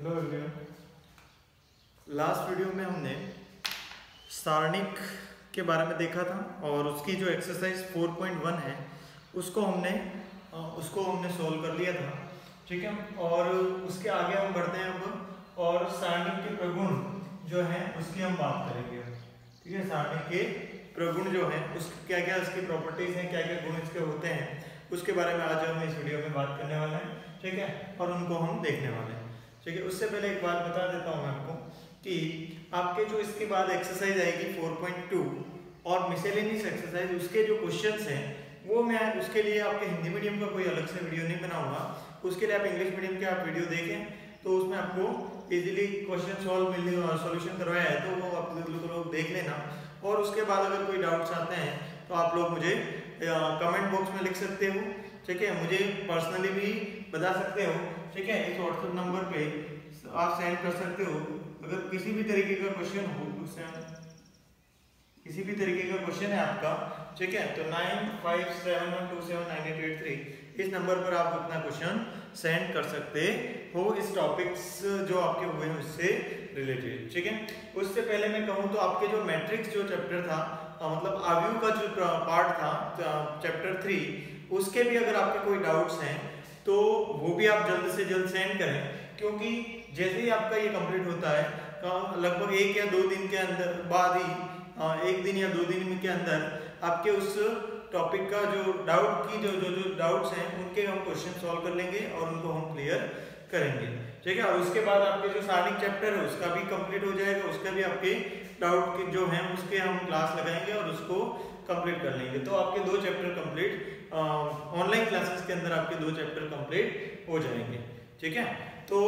Hello everyone. Last video में हमने सारणिक के बारे में देखा था और उसकी जो एक्सरसाइज 4.1 है उसको हमने सॉल्व कर लिया था, ठीक है। और उसके आगे हम बढ़ते हैं अब और सारणिक के प्रगुण जो हैं उसकी हम बात करेंगे, ठीक है। सारणिक के प्रगुण जो हैं उसके क्या क्या उसकी प्रॉपर्टीज हैं, क्या क्या गुण इसके होते हैं, उसके बारे में आज हम इस वीडियो में बात करने वाले हैं, ठीक है। और उनको हम देखने वाले हैं, ठीक है। उससे पहले एक बात बता देता हूँ मैं आपको कि आपके जो इसके बाद एक्सरसाइज आएगी 4.2 और मिसेलेनियस एक्सरसाइज, उसके जो क्वेश्चंस हैं वो मैं उसके लिए आपके हिंदी मीडियम का कोई अलग से वीडियो नहीं बनाऊंगा। उसके लिए आप इंग्लिश मीडियम के आप वीडियो देखें तो उसमें आपको इजीली क्वेश्चन सॉल्यूशन करवाया है, तो वो आप लोग देख लेना। और उसके बाद अगर कोई डाउट्स आते हैं तो आप लोग मुझे कमेंट बॉक्स में लिख सकते हो, ठीक है। मुझे पर्सनली भी बता सकते हो, ठीक है। इस व्हाट्सएप नंबर पे आप सेंड कर सकते हो। अगर किसी भी तरीके का क्वेश्चन हो, किसी भी तरीके का क्वेश्चन है आपका, ठीक है, तो 9571279883 इस नंबर पर आप अपना क्वेश्चन सेंड कर सकते हो इस टॉपिक्स जो आपके हुए हैं उससे रिलेटेड, ठीक है। उससे पहले मैं कहूँ तो आपके जो मैट्रिक्स जो चैप्टर था, मतलब आव्यूह का जो पार्ट था चैप्टर 3, उसके भी अगर आपके कोई डाउट्स हैं तो वो भी आप जल्द से जल्द सेंड करें, क्योंकि जैसे ही आपका ये कंप्लीट होता है लगभग 1 या 2 दिन के अंदर बाद ही 1 दिन या 2 दिन के अंदर आपके उस टॉपिक का जो डाउट की जो डाउट्स हैं उनके हम क्वेश्चन सॉल्व कर लेंगे और उनको हम क्लियर करेंगे, ठीक है। और उसके बाद आपके जो सारणिक चैप्टर है उसका भी कंप्लीट हो जाएगा, उसका भी आपके डाउट के जो हैं उसके हम क्लास लगाएंगे और उसको कंप्लीट कर लेंगे। तो आपके 2 चैप्टर कंप्लीट ऑनलाइन क्लासेस के अंदर आपके 2 चैप्टर कंप्लीट हो जाएंगे, ठीक है। तो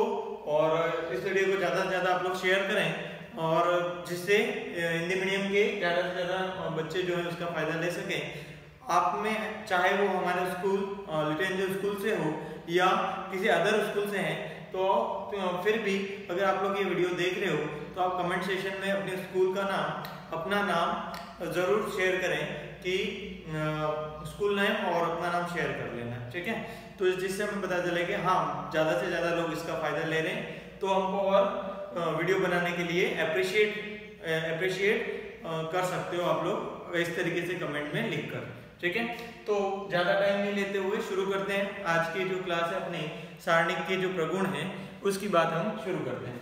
और इस वीडियो को ज़्यादा से ज़्यादा आप लोग शेयर करें और जिससे हिंदी मीडियम के ज़्यादा से ज़्यादा बच्चे जो है उसका फ़ायदा ले सकें। आप में चाहे वो हमारे स्कूल लिटिल एंजल स्कूल से हो या किसी अदर स्कूल से हैं, तो फिर भी अगर आप लोग ये वीडियो देख रहे हो तो आप कमेंट सेशन में अपने स्कूल का नाम, अपना नाम ज़रूर शेयर करें कि स्कूल नेम और अपना नाम शेयर कर लेना, ठीक है। तो जिससे हमें पता चले कि हाँ ज़्यादा से ज़्यादा लोग इसका फ़ायदा ले रहे हैं, तो हमको और वीडियो बनाने के लिए अप्रिशिएट कर सकते हो आप लोग इस तरीके से कमेंट में लिखकर, ठीक है। तो ज़्यादा टाइम नहीं लेते हुए शुरू करते हैं। आज की जो क्लास है अपने सारणिक के जो प्रगुण हैं उसकी बात हम शुरू करते हैं।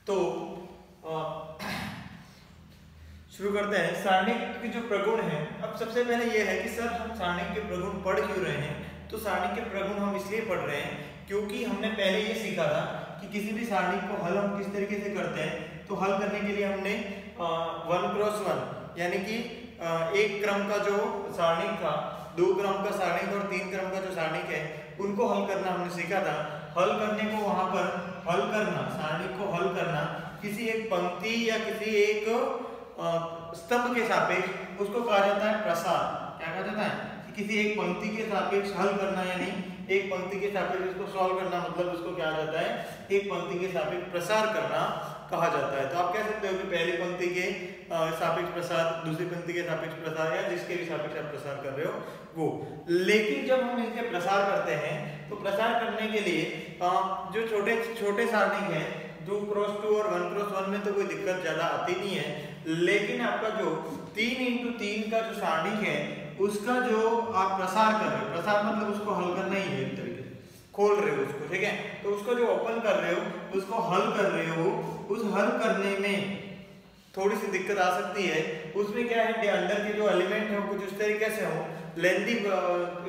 तो शुरू करते हैं सारणिक के जो प्रगुण हैं। अब सबसे पहले ये है कि सर हम सारणिक के प्रगुण पढ़ क्यों रहे हैं? तो सारणिक के प्रगुण हम इसलिए पढ़ रहे हैं क्योंकि हमने पहले ये सीखा था कि किसी भी सारणिक को हल हम किस तरीके से करते हैं। तो हल करने के लिए हमने 1x1 यानी कि 1 क्रम का जो सारणिक था, 2 क्रम का सारणिक और 3 क्रम का जो सारणिक है उनको हल करना हमने सीखा था। हल करने को वहां पर हल करना, सारणिक को हल करना किसी एक पंक्ति या किसी एक स्तंभ के सापेक्ष उसको कहा जाता है प्रसार। क्या कहा जाता है? किसी एक पंक्ति के सापेक्ष हल करना, यानी एक पंक्ति के सापेक्ष इसको सॉल्व करना, मतलब उसको क्या जाता है एक पंक्ति के सापेक्ष प्रसार करना कहा जाता है। तो आप कह सकते हो कि पहली पंक्ति के सापेक्ष प्रसार, दूसरी पंक्ति के सापेक्ष प्रसार या जिसके भी सापेक्ष आप प्रसार कर रहे हो वो। लेकिन जब हम इसके प्रसार करते हैं तो प्रसार करने के लिए जो छोटे सारणिक हैं 2x2 और 1x1 में तो कोई दिक्कत ज्यादा आती नहीं है, लेकिन आपका जो 3x3 का जो सारणिक है उसका जो आप प्रसार कर रहे हो, प्रसार मतलब उसको हल करना ही है, एक तरीके से खोल रहे हो उसको, ठीक है। तो उसको जो ओपन कर रहे हो उसको हल कर रहे हो, उस हल करने में थोड़ी सी दिक्कत आ सकती है। उसमें क्या है, अंदर के जो एलिमेंट है वो कुछ उस तरीके से हो, लेंथी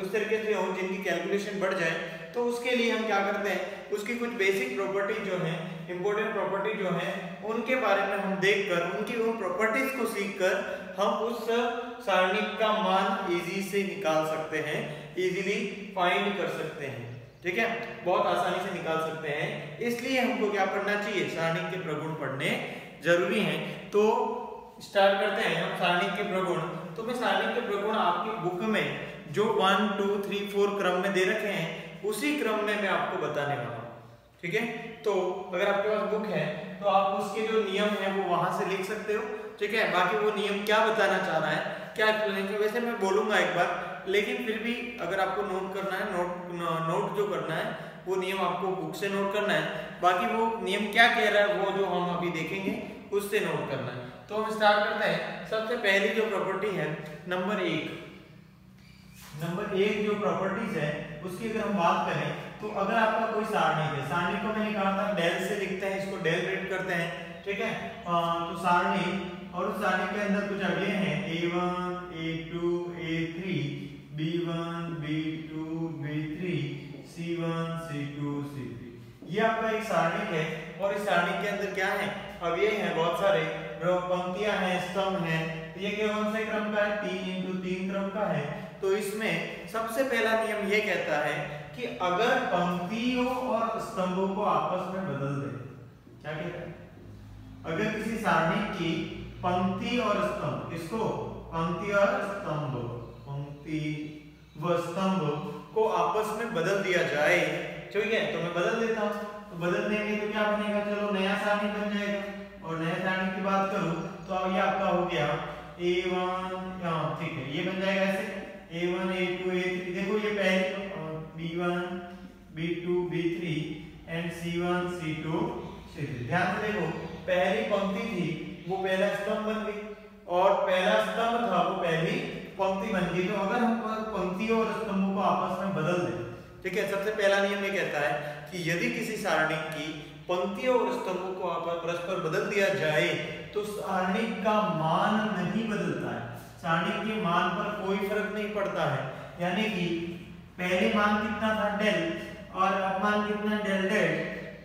उस तरीके से हो जिनकी कैलकुलेशन बढ़ जाए। तो उसके लिए हम क्या करते हैं, उसकी कुछ बेसिक प्रॉपर्टी जो है, इंपॉर्टेंट प्रॉपर्टी जो है, उनके बारे में हम देखकर उनकी उन प्रॉपर्टीज को सीखकर हम उस सारणिक का मान इजी से निकाल सकते हैं, इजीली फाइंड कर सकते हैं, ठीक है, बहुत आसानी से निकाल सकते हैं। इसलिए हमको क्या पढ़ना चाहिए, सारणिक के प्रगुण पढ़ने जरूरी हैं। तो स्टार्ट करते हैं हम सारणिक के प्रगुण। तो मैं सारणिक के प्रगुण आपकी बुक में जो 1 2 3 4 क्रम में दे रखे हैं उसी क्रम में मैं आपको बताने वाला हूँ, ठीक है। तो अगर आपके पास बुक है तो आप उसके जो नियम है वो वहां से लिख सकते हो, ठीक है। बाकी वो नियम क्या बताना चाह रहा है, क्या एक्सप्लेनेशन, वैसे मैं बोलूंगा एक बार, लेकिन फिर भी अगर आपको नोट करना है, नोट जो करना है वो नियम आपको बुक से नोट करना है। बाकी वो नियम क्या कह रहा है वो जो हम अभी देखेंगे उससे नोट करना है। तो हम स्टार्ट करते हैं। सबसे पहली जो प्रॉपर्टी है नंबर एक जो प्रॉपर्टीज है उसकी अगर हम बात करें तो अगर आपका कोई सारणी है, सारणी को मैंने कहा था डेल से लिखते हैं, इसको डेल रेट करते हैं, ठीक है। तो सारणी और उस सारणी के अंदर कुछ अवयव हैं a1 a2 a3 b1 b2 b3 c1 c2 c3। ये आपका एक सारणी है और इस सारणी के अंदर क्या है, अवयव हैं बहुत सारे, पंक्तियां हैं, स्तंभ हैं। ये कौन से क्रम का है, 3x3 क्रम का है। तो इसमें सबसे पहला नियम ये कहता है कि अगर पंक्तियों और स्तंभों को आपस में बदल दे, क्या कहता है, अगर किसी सारणी की पंक्ति और स्तंभ, इसको पंक्ति और स्तंभ, पंक्ति व स्तंभ को आपस में बदल दिया जाए, ठीक है। तो मैं बदल देता हूं, तो बदल देंगे तो क्या बनेगा, चलो नया सारणी बन जाएगा। और नया सारणी की बात करूं तो अब ये आपका हो गया a1, ठीक है, ये बन जाएगा ऐसे a1 a2 a3। देखो ये पहले b1 b2 b3 and c1 c2 c3। ध्यान से देखो, पहली पंक्ति थी वो पहला स्तंभ बन गई और पहला स्तंभ था वो पहली पंक्ति बन गई। तो अगर हम पंक्तियों और स्तंभों को आपस में बदल दें, ठीक है, सबसे पहला नियम ये कहता है कि यदि किसी सारणी की पंक्तियों और स्तंभों को परस्पर बदल दिया जाए तो सारणी का मान नहीं बदलता है, सारणी के मान पर कोई फर्क नहीं पड़ता है। यानी कि पहले मान कितना था डेल और अब मान कितना डेल डेल,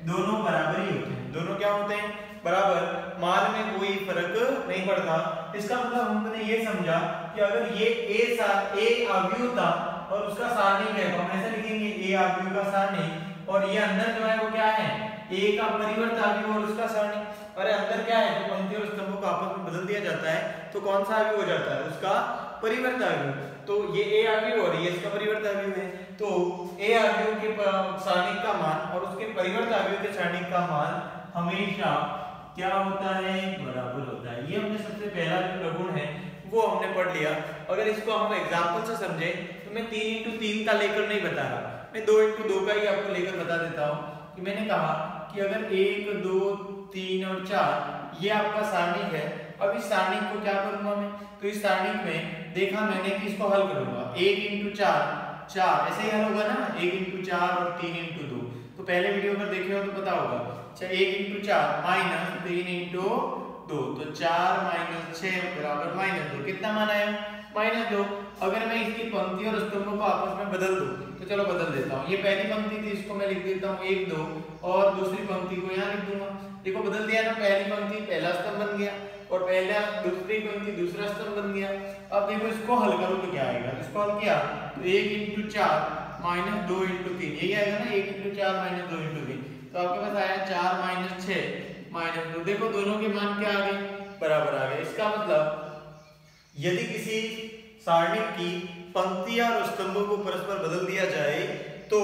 दोनों बराबर ही होते हैं, दोनों क्या होते हैं, बराबर, मान में कोई फर्क नहीं पड़ता। इसका मतलब हमने ये समझा कि अगर ये ए अवयव था और उसका सारणी है तो हम ऐसे लिखेंगे ए अवयव का सारणी, और ये अंदर जो है वो क्या है, ए का परिवर्त अवयव और उसका सारणी। अरे अंदर क्या है, तो पंक्ति और स्तंभों को आपस में बदल दिया जाता है तो कौन सा अवयव हो जाता है, उसका परिवर्त अवयव। तो ये ए अवयव और ये इसका परिवर्त अवयव है। तो ए अवयव के सारणिक का मान और उसके परिवर्त अवयव के सारणिक का मान हमेशा क्या होता है, बराबर होता है। ये हमने सबसे पहला जो प्रगुण है वो हमने पढ़ लिया। अगर इसको हम एग्जांपल से समझे तो मैं 3x3 का लेकर नहीं बता रहा, मैं 2x2 का ही आपको लेकर बता देता हूँ। कि मैंने कहा कि अगर 1 2 3 और 4 ये आपका सारणी है, अब इस सारणी को क्या करूंगा मैं, तो इस सारणी में देखा मैंने कि इसको हल करूंगा 1 × 4 ऐसे ही हल होगा ना, 1 × 4 और 3 × 2। तो पहले वीडियो अगर देखे हो तो पता होगा। अच्छा 1 × 4 माइनस 3 × 2, तो 4 - 6 बराबर -2। कितना मान आया, -2। अगर मैं इसकी पंक्ति और स्तंभों को आपस में बदल दूं तो चलो बदल देता हूं। ये पहली पंक्ति थी, इसको मैं लिख देता हूं 1 2 और दूसरी पंक्ति को यहां लिख दूंगा। देखो बदल दिया ना, पहली पंक्ति पहला स्तंभ बन गया और पहला दूसरी पंक्ति दूसरा स्तंभ बन गया। अब देखो इसको हल करो तो क्या आएगा, इसको हल किया तो 1 × 4 - 2 × 3 यही आएगा ना, 1 × 4 - 2 × 3। तो आपके पास आया 4 - 6 -2। देखो दोनों के मान क्या आ गए, बराबर आ गए। इसका मतलब यदि किसी सारणी की पंक्तियां और स्तंभों को परस्पर बदल दिया जाए तो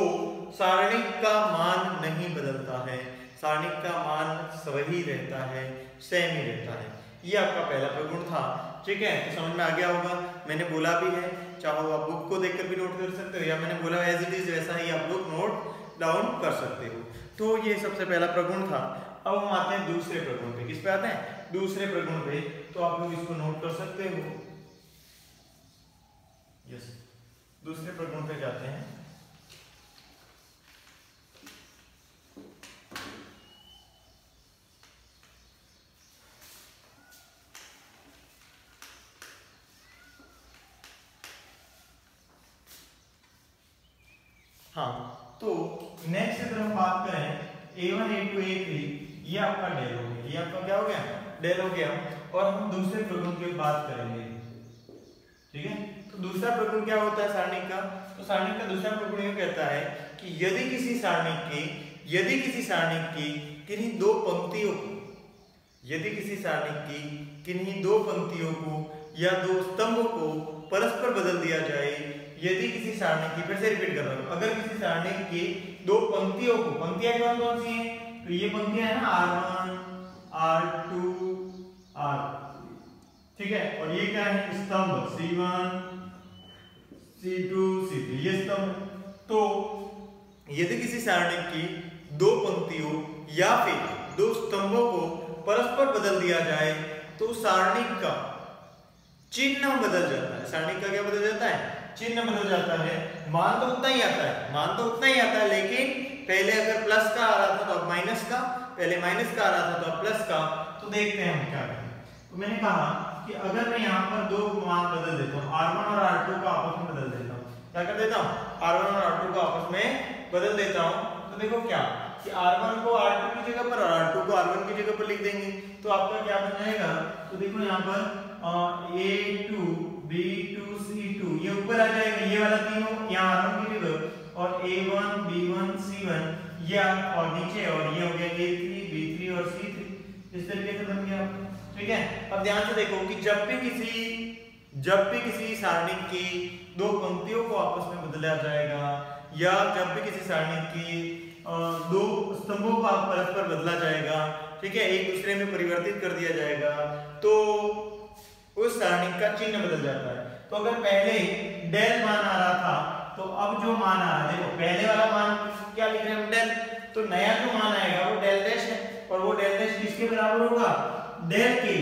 सारणी का मान नहीं बदलता है, सारणी का मान सही रहता है, सेम ही रहता है। ये आपका पहला प्रगुण था, ठीक है। तो समझ में आ गया होगा। मैंने बोला भी है, चाहो आप बुक को देखकर भी नोट कर सकते हो या मैंने बोला एज इट इज वैसा ही आप लोग नोट डाउन कर सकते हो। तो ये सबसे पहला प्रगुण था। अब हम आते हैं दूसरे प्रगुण पे। किस पे आते हैं, दूसरे प्रगुण पे। तो आप लोग इसको नोट कर सकते हो। यस, दूसरे प्रगुण पे जाते हैं। हाँ, तो नेक्स्ट अगर हम बात करें A1 A2 A3, ये आपका डेल हो गया, ये आपका क्या हो गया, डेल हो गया। और हम दूसरे प्रगुण की बात करेंगे, ठीक है। तो दूसरा प्रगुण क्या होता है सारणी का, तो सारणी का दूसरा प्रगुण ये कहता है कि यदि किसी सारणी की किन्हीं दो पंक्तियों को, यदि किसी सारणी की किन्हीं दो पंक्तियों को या दो स्तंभों को परस्पर बदल दिया जाए, यदि किसी सारणी की, फिर से रिपीट कर रहा हूं, अगर किसी सारणी की दो पंक्तियों को, पंक्तियां कौन कौन सी हैं, तो ये पंक्तियां है ना R1 R2 R3, ठीक है। और ये क्या है, स्तंभ C1 C2 C3, ये स्तंभ। तो यदि किसी सारणी की दो पंक्तियों या फिर दो स्तंभों को परस्पर बदल दिया जाए तो सारणी का चिन्ह बदल जाता है। सारणी का क्या बदल जाता है? चिन्ह बदल जाता है। मान तो उतना ही आता है, लेकिन पहले अगर प्लस का आ रहा था तो अब माइनस का, पहले माइनस का आ रहा था तो अब प्लस का। तो देखते हैं हम क्या करें। तो मैंने कहा कि अगर मैं यहाँ पर दो मान बदल देता हूँ, R1 और R2 को आपस में बदल देता हूँ, क्या कर देता हूँ? R1 और R2 को आपस में बदल देता हूँ। तो देखो क्या कि R1 को R2 की जगह पर और R2 को R1 की जगह पर लिख देंगे तो आपका क्या बन जाएगा? तो देखो यहाँ पर A2 B2 C2 ये ऊपर आ जाएगा, ये वाला तीनों यहाँ R1 की जगह, और A1 B1 C1 ये और नीचे, और ये हो गया A3 B3 और C3। इस तरीके से बन गया। ठीक है, अब ध्यान से देखो कि जब भी किसी सारणी की दो पंक्तियों को आपस में बदला जाएगा या जब भी किसी सारणी की दो स्तंभों को परस्पर बदला जाएगा, ठीक है, एक दूसरे में परिवर्तित कर दिया जाएगा, तो उस सारणी का चिन्ह बदल जाता है। तो अगर पहले डेल मान आ रहा था तो अब जो मान आ रहा है, देखो पहले वाला मान क्या लिख रहे हैं हम? डेल। तो नया जो मान आएगा वो डेल डैश है, और वो डेल डैश किसके बराबर होगा? डेल के।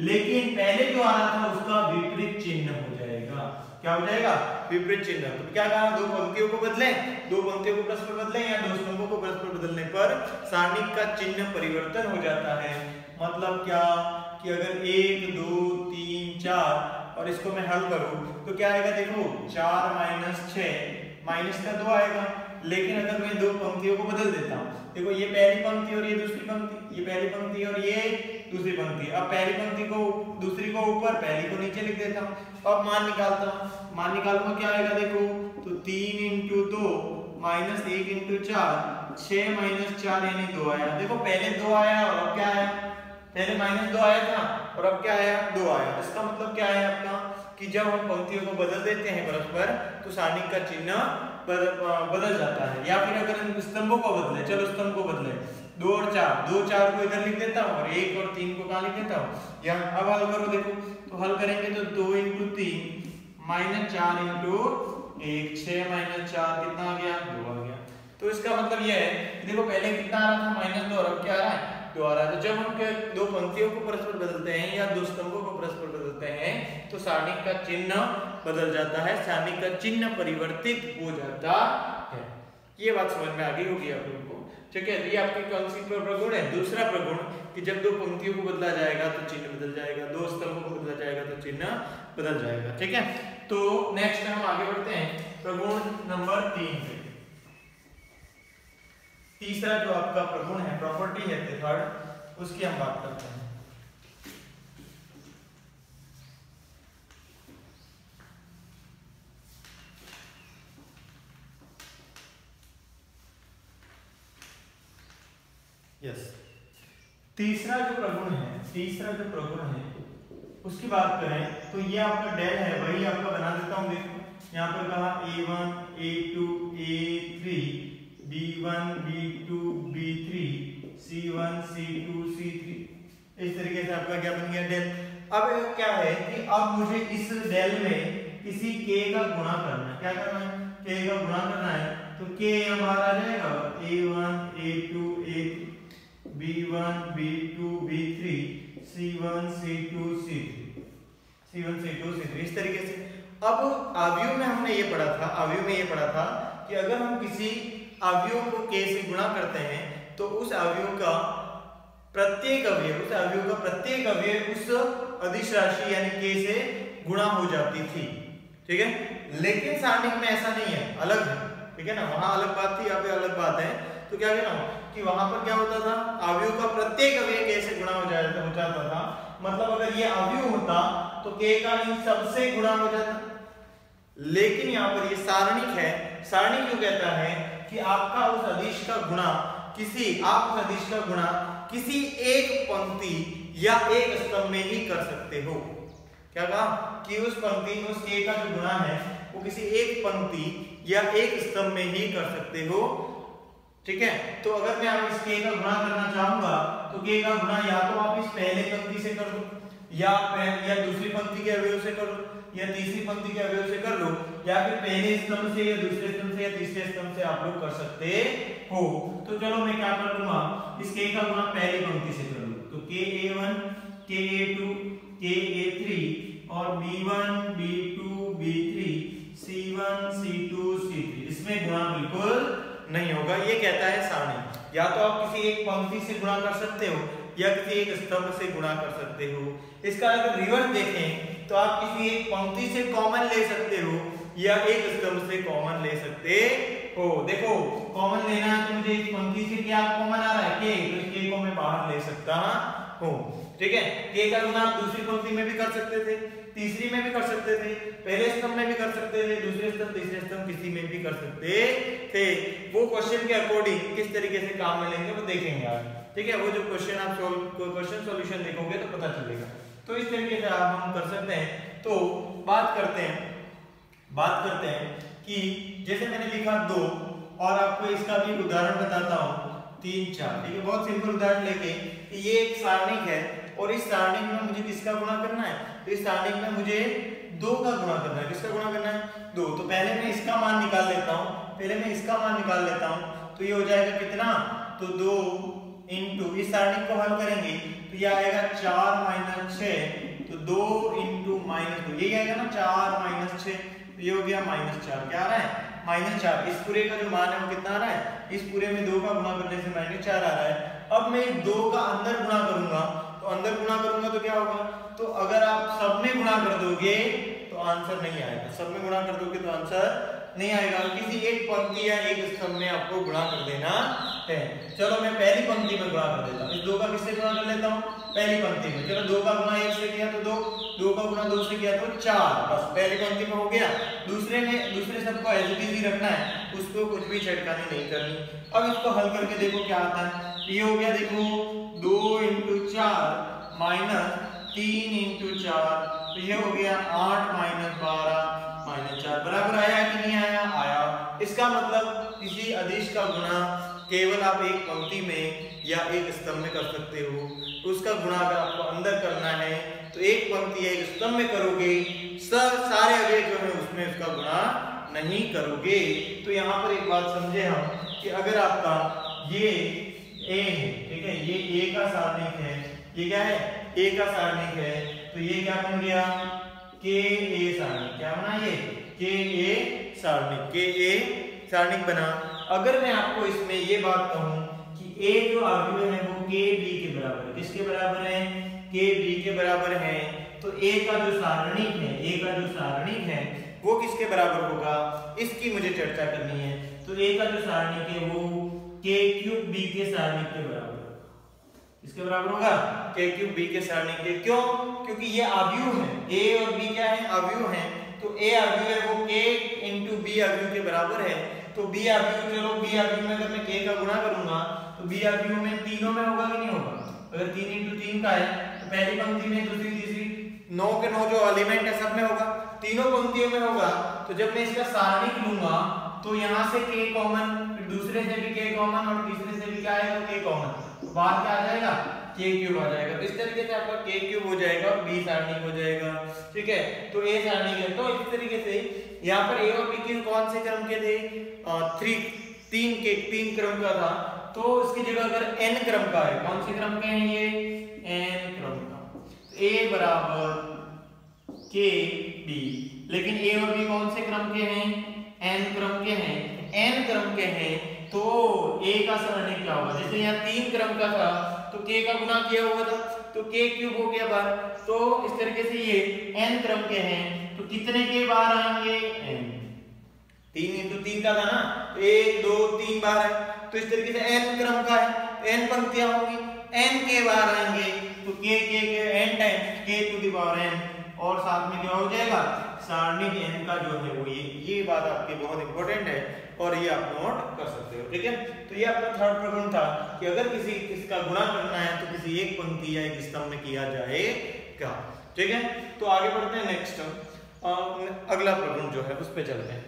लेकिन पहले जो आ रहा था उसका विपरीत चिन्ह हो जाएगा। क्या हो जाएगा? विपरीत चिन्ह। तो क्या कहा? दो पंक्तियों को बदलें, दो पंक्तियों को परस्पर बदलें या दो स्तंभों को परस्पर बदलने पर सारणी का चिन्ह परिवर्तन हो जाता है। मतलब क्या कि अगर 1 2 3 4 और इसको मैं हल करूं तो क्या आएगा? देखो 4 - 6 माइनस का 2 आएगा। लेकिन अगर मैं दो पंक्तियों को बदल देता हूं, देखो ये पहली पंक्ति और ये दूसरी पंक्ति, ये पहली पंक्ति और ये दूसरी पंक्ति, अब पहली पंक्ति को दूसरी को ऊपर, पहली को नीचे लिख देता हूं। अब मान निकालता हूं, मान निकालूंगा क्या आएगा? देखो तो 3 × 2 - 1 × 4 6 - 4 यानी 2 आया। देखो पहले 2 आया और अब क्या आया? पहले -2 आया था और अब क्या आया? 2 आया। इसका मतलब क्या है आपका कि जब हम पंक्तियों को बदल देते हैं परस्पर तो सारणी का चिन्ह बदल जाता है। या फिर अगर हम स्तंभों को बदले, चलो स्तंभ को बदले, 2 और 4, 2 4 को इधर लिख देता हूँ और 1 और 3 को कहाँ लिख देता हूँ? यहाँ। अब हल करो, देखो तो हल करेंगे तो 2 × 3 - 4 × 1 6 - 4 कितना आ गया? 2 आ गया। तो इसका मतलब यह है कि देखो पहले कितना आ रहा था? -2 और अब क्या आ रहा है? 2 आ रहा है। तो जब हम दो पंक्तियों को परस्पर बदलते हैं या दो स्तंभों को परस्पर बदलते हैं तो सारणी का चिन्ह बदल जाता है, सारणी का चिन्ह परिवर्तित हो जाता है। ये बात समझ में आ गई होगी आप लोगों को। ठीक है, तो ये आपकी कौन सी प्रगुण है? दूसरा प्रगुण कि जब दो पंक्तियों को बदला जाएगा तो चिन्ह बदल जाएगा, दो स्तंभों को बदला जाएगा तो चिन्ह बदल जाएगा। ठीक है, तो नेक्स्ट हम आगे बढ़ते हैं प्रगुण नंबर 3 पे। तीसरा जो आपका प्रगुण है, प्रॉपर्टी है थर्ड, उसकी हम बात करते हैं। यस, तीसरा जो प्रगुण है उसकी बात करें तो ये आपका डेल है, वही आपका बना देता हूं। देखो यहाँ पर कहा A1 A2 A3 B1 B2 B3 C1 C2 C3, इस तरीके से आपका क्या बन गया? डेल। अब क्या है कि अब मुझे इस डेल में किसी k का गुणा करना है। क्या करना है? k का गुणा करना है। तो k यहाँ बाहर आ जाएगा, A1 A2 A3 B1 B2 B3 C1 C2 C3 इस तरीके से। अब अवयव में हमने ये पढ़ा था कि अगर हम किसी अवयव को k से गुणा करते हैं तो उस अवयव का प्रत्येक अवयव उस अदिश राशि यानी k से गुणा हो जाती थी। ठीक है, लेकिन सारणी में ऐसा नहीं है, अलग है। ठीक है ना, वहां अलग बात थी, यहाँ पे अलग बात है। तो क्या कहना कि वहां पर क्या होता था? अवयव का प्रत्येक अवयव k से गुणा हो जाता था। मतलब अगर ये अवयव होता तो k का इन सबसे गुणा हो जाता। लेकिन यहाँ पर ये सारणिक है। सारणी क्यों कहता है कि आपका उस अदिश का गुणा किसी एक पंक्ति या एक स्तंभ में ही कर सकते हो। क्या कहा कि उस k का जो गुणा है वो किसी एक पंक्ति या एक स्तंभ में ही कर सकते हो। ठीक है, तो अगर मैं अब इस k का गुणा करना चाहूंगा तो k का गुणा या तो आप इस पहले पंक्ति से कर दो या दूसरी पंक्ति के अवयव से कर दो या तीसरी पंक्ति के अवयव से कर लो, या फिर पहले स्तंभ से या दूसरे स्तंभ से या तीसरे स्तंभ से आप लोग कर सकते हो। तो चलो मैं क्या कर लूंगा, इस k का गुणा पहली पंक्ति से कर लूं, तो ka1 ka2 ka3 और b1 b2 b3 c1 c2 c3, इसमें गुणा बिल्कुल नहीं होगा। ये कहता है सारणी, या तो आप किसी एक पंक्ति से गुणा कर सकते हो या किसी एक स्तंभ से गुणा कर सकते हो। इसका अगर रिवर्स देखें तो आप किसी एक पंक्ति से कॉमन ले सकते हो या एक स्तंभ से कॉमन ले सकते हो। देखो कॉमन लेना है तो मुझे इस पंक्ति से क्या कॉमन आ रहा है, k, तो इस k को मैं बाहर ले सकता हूं। ठीक है, k का गुणा आप दूसरी पंक्ति में भी कर सकते थे, तीसरी में भी कर सकते थे, पहले स्तंभ में भी कर सकते थे, दूसरे स्तंभ तीसरे स्तंभ किसी में भी कर सकते थे। वो क्वेश्चन के अकॉर्डिंग किस तरीके से काम में लेंगे वो देखेंगे आज। ठीक है, वो जो क्वेश्चन आप क्वेश्चन सॉल्यूशन देखोगे तो पता चलेगा। तो इस तरीके से आप हम कर सकते हैं। तो बात करते हैं कि जैसे मैंने लिखा 2 और आपको इसका भी उदाहरण बताता हूँ 3 4। ठीक है, बहुत सिंपल उदाहरण लेके कि ये एक सारणिक है और इस सारणिक में मुझे किसका गुणा करना है, तो इस सारणिक में मुझे 2 का गुणा करना है। किसका गुणा करना है, 2। तो पहले मैं इसका मान निकाल लेता हूँ, तो ये हो जाएगा कितना, तो 2 इंटू इस सारणिक को हल करेंगे तो ये आएगा 4 - 6, तो 2 इंटू -2, ये आएगा ना 4 - 6, तो ये हो गया -4। क्या आ रहा है, -4। इस पूरे का जो मान है वो कितना आ रहा है, इस पूरे में 2 का गुणा करने से -4 आ रहा है। अब मैं 2 का अंदर गुणा करूंगा, तो क्या होगा, तो अगर आप सब में गुणा कर दोगे तो आंसर नहीं आएगा, सब में गुणा कर दोगे तो आंसर नहीं आएगा। किसी एक पंक्ति या एक स्तंभ में आपको गुणा कर देना है। चलो मैं पहली पंक्ति में गुणा कर देता हूँ, इस 2 का किससे गुणा कर लेता हूँ, पहली पंक्ति में। चलो 2 का गुणा 1 से किया तो 2, 2 का गुणा 2 से किया तो 4, बस पहली पंक्ति में हो गया। दूसरे शब्द को एज इट इज ही रखना है, उसको कुछ भी छेड़खानी नहीं करनी। अब इसको हल करके देखो क्या आता है, ये हो गया, देखो 2 इंटू 4 माइनस 3 इंटू 4, तो ये हो गया 8 - 12 - 4, बराबर आया कि नहीं आया, आया। इसका मतलब किसी अदिश का गुणा केवल आप एक पंक्ति में या एक स्तंभ में कर सकते हो। उसका गुणा अगर आपको अंदर करना है तो एक पंक्ति या एक स्तंभ में करोगे, सारे अवयव जो है उसमें उसका गुणा नहीं करोगे। तो यहाँ पर एक बात समझे हम कि अगर आपका ये a है, ठीक है, ये a का सारणिक है, ये क्या है, a का सारणिक है, तो ये क्या बन गया, ka सारणिक। क्या बना, ये ka सारणिक बना। अगर मैं आपको इसमें ये बात कहूं कि a जो अवयव है वो kb के बराबर है, किसके बराबर है, kb के बराबर है, तो a का जो सारणिक है वो किसके बराबर होगा, इसकी मुझे चर्चा करनी है। तो a का जो सारणिक है वो k³ b के सारणिक के बराबर, इसके बराबर होगा, k³ b के सारणिक के। क्यों, क्योंकि ये अवयव है, a और b क्या है, अवयव है। तो a अवयव है वो k इंटू b अवयव के बराबर है। तो b अवयव, चलो b अवयव में अगर मैं k का गुणा करूंगा तो b अवयव में तीनों में होगा कि नहीं होगा, अगर 3 इंटू 3 का है तो पहली पंक्ति में, दूसरी, तीसरी, 9 के 9 जो एलिमेंट है सब में होगा, तीनों पंक्तियों में होगा। तो जब मैं इसका सारणिक लूंगा तो यहाँ से k कॉमन, फिर दूसरे से भी k कॉमन और तीसरे से भी क्या आएगा, k कॉमन, तो बाहर क्या आ जाएगा, k³ आ जाएगा। तो इस तरीके से आपका k³ हो जाएगा और b सारणिक हो जाएगा। ठीक है, तो a सारणिक है। तो इस तरीके से यहाँ पर a और b के कौन से क्रम के थे, 3 क्रम का था। तो इसकी जगह अगर n क्रम का है, कौन से क्रम के हैं ये, n क्रम का, a बराबर kb, लेकिन a और b कौन से क्रम के हैं, n क्रम के हैं, n क्रम के हैं। तो a का सारणिक क्या होगा, जैसे यहाँ 3 क्रम का था तो k का गुणा किया हुआ था तो k³ हो गया बाहर। तो इस तरीके से ये n क्रम के हैं तो कितने के बाहर आएंगे, n, 3 इंटू 3 का था ना, 1 2 3 बार है। तो इस तरीके से n क्रम का है, n पंक्तियां होंगी, n के बाहर आएंगे तो k n टाइम्स k⁴n, और साथ में क्या हो जाएगा, सारणिक n का जो है वो ये बात आपकी बहुत इंपॉर्टेंट है और ये आप नोट कर सकते हो। ठीक है, तो ये आपका थर्ड प्रगुण था कि अगर इसका गुणा करना है तो किसी एक पंक्ति या एक स्तंभ में किया जाएगा। ठीक है, तो आगे बढ़ते हैं, नेक्स्ट अगला प्रगुण जो है उस पे चलते हैं।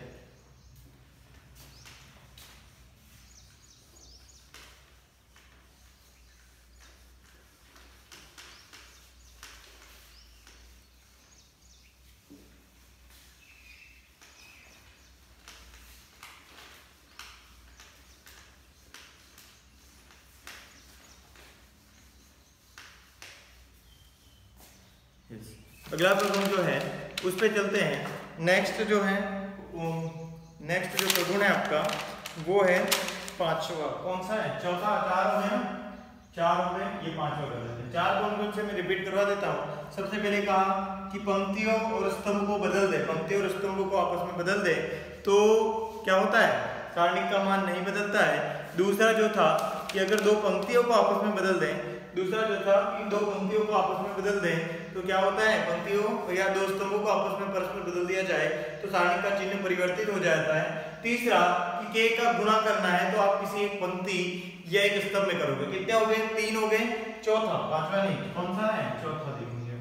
अगला प्रगुण जो है उस पे चलते हैं। नेक्स्ट जो प्रगुण है आपका वो है पांचवा। कौन सा है? चौथा। चार हो गए ना, चार हो गए, ये पांचवा कर देते हैं। चार कौन से मैं रिपीट करवा देता हूँ। सबसे पहले कहा कि पंक्तियों और स्तंभ को बदल दे, पंक्ति और स्तंभ को आपस में बदल दे तो क्या होता है? सारणिक का मान नहीं बदलता है। दूसरा जो था कि अगर दो पंक्तियों को आपस में बदल दें, दूसरा जो था कि दो पंक्तियों को आपस में बदल दें तो क्या होता है? पंक्तियों या दो स्तंभों को आपस में परस्पर बदल दिया जाए तो सारणी का चिन्ह परिवर्तित हो जाता है। तीसरा कि के का गुणा करना है तो आप किसी एक पंक्ति या एक स्तंभ में करोगे। कितने हो गए? 3 हो गए। चौथा, पांचवा नहीं, कौन सा है? चौथा देखेंगे।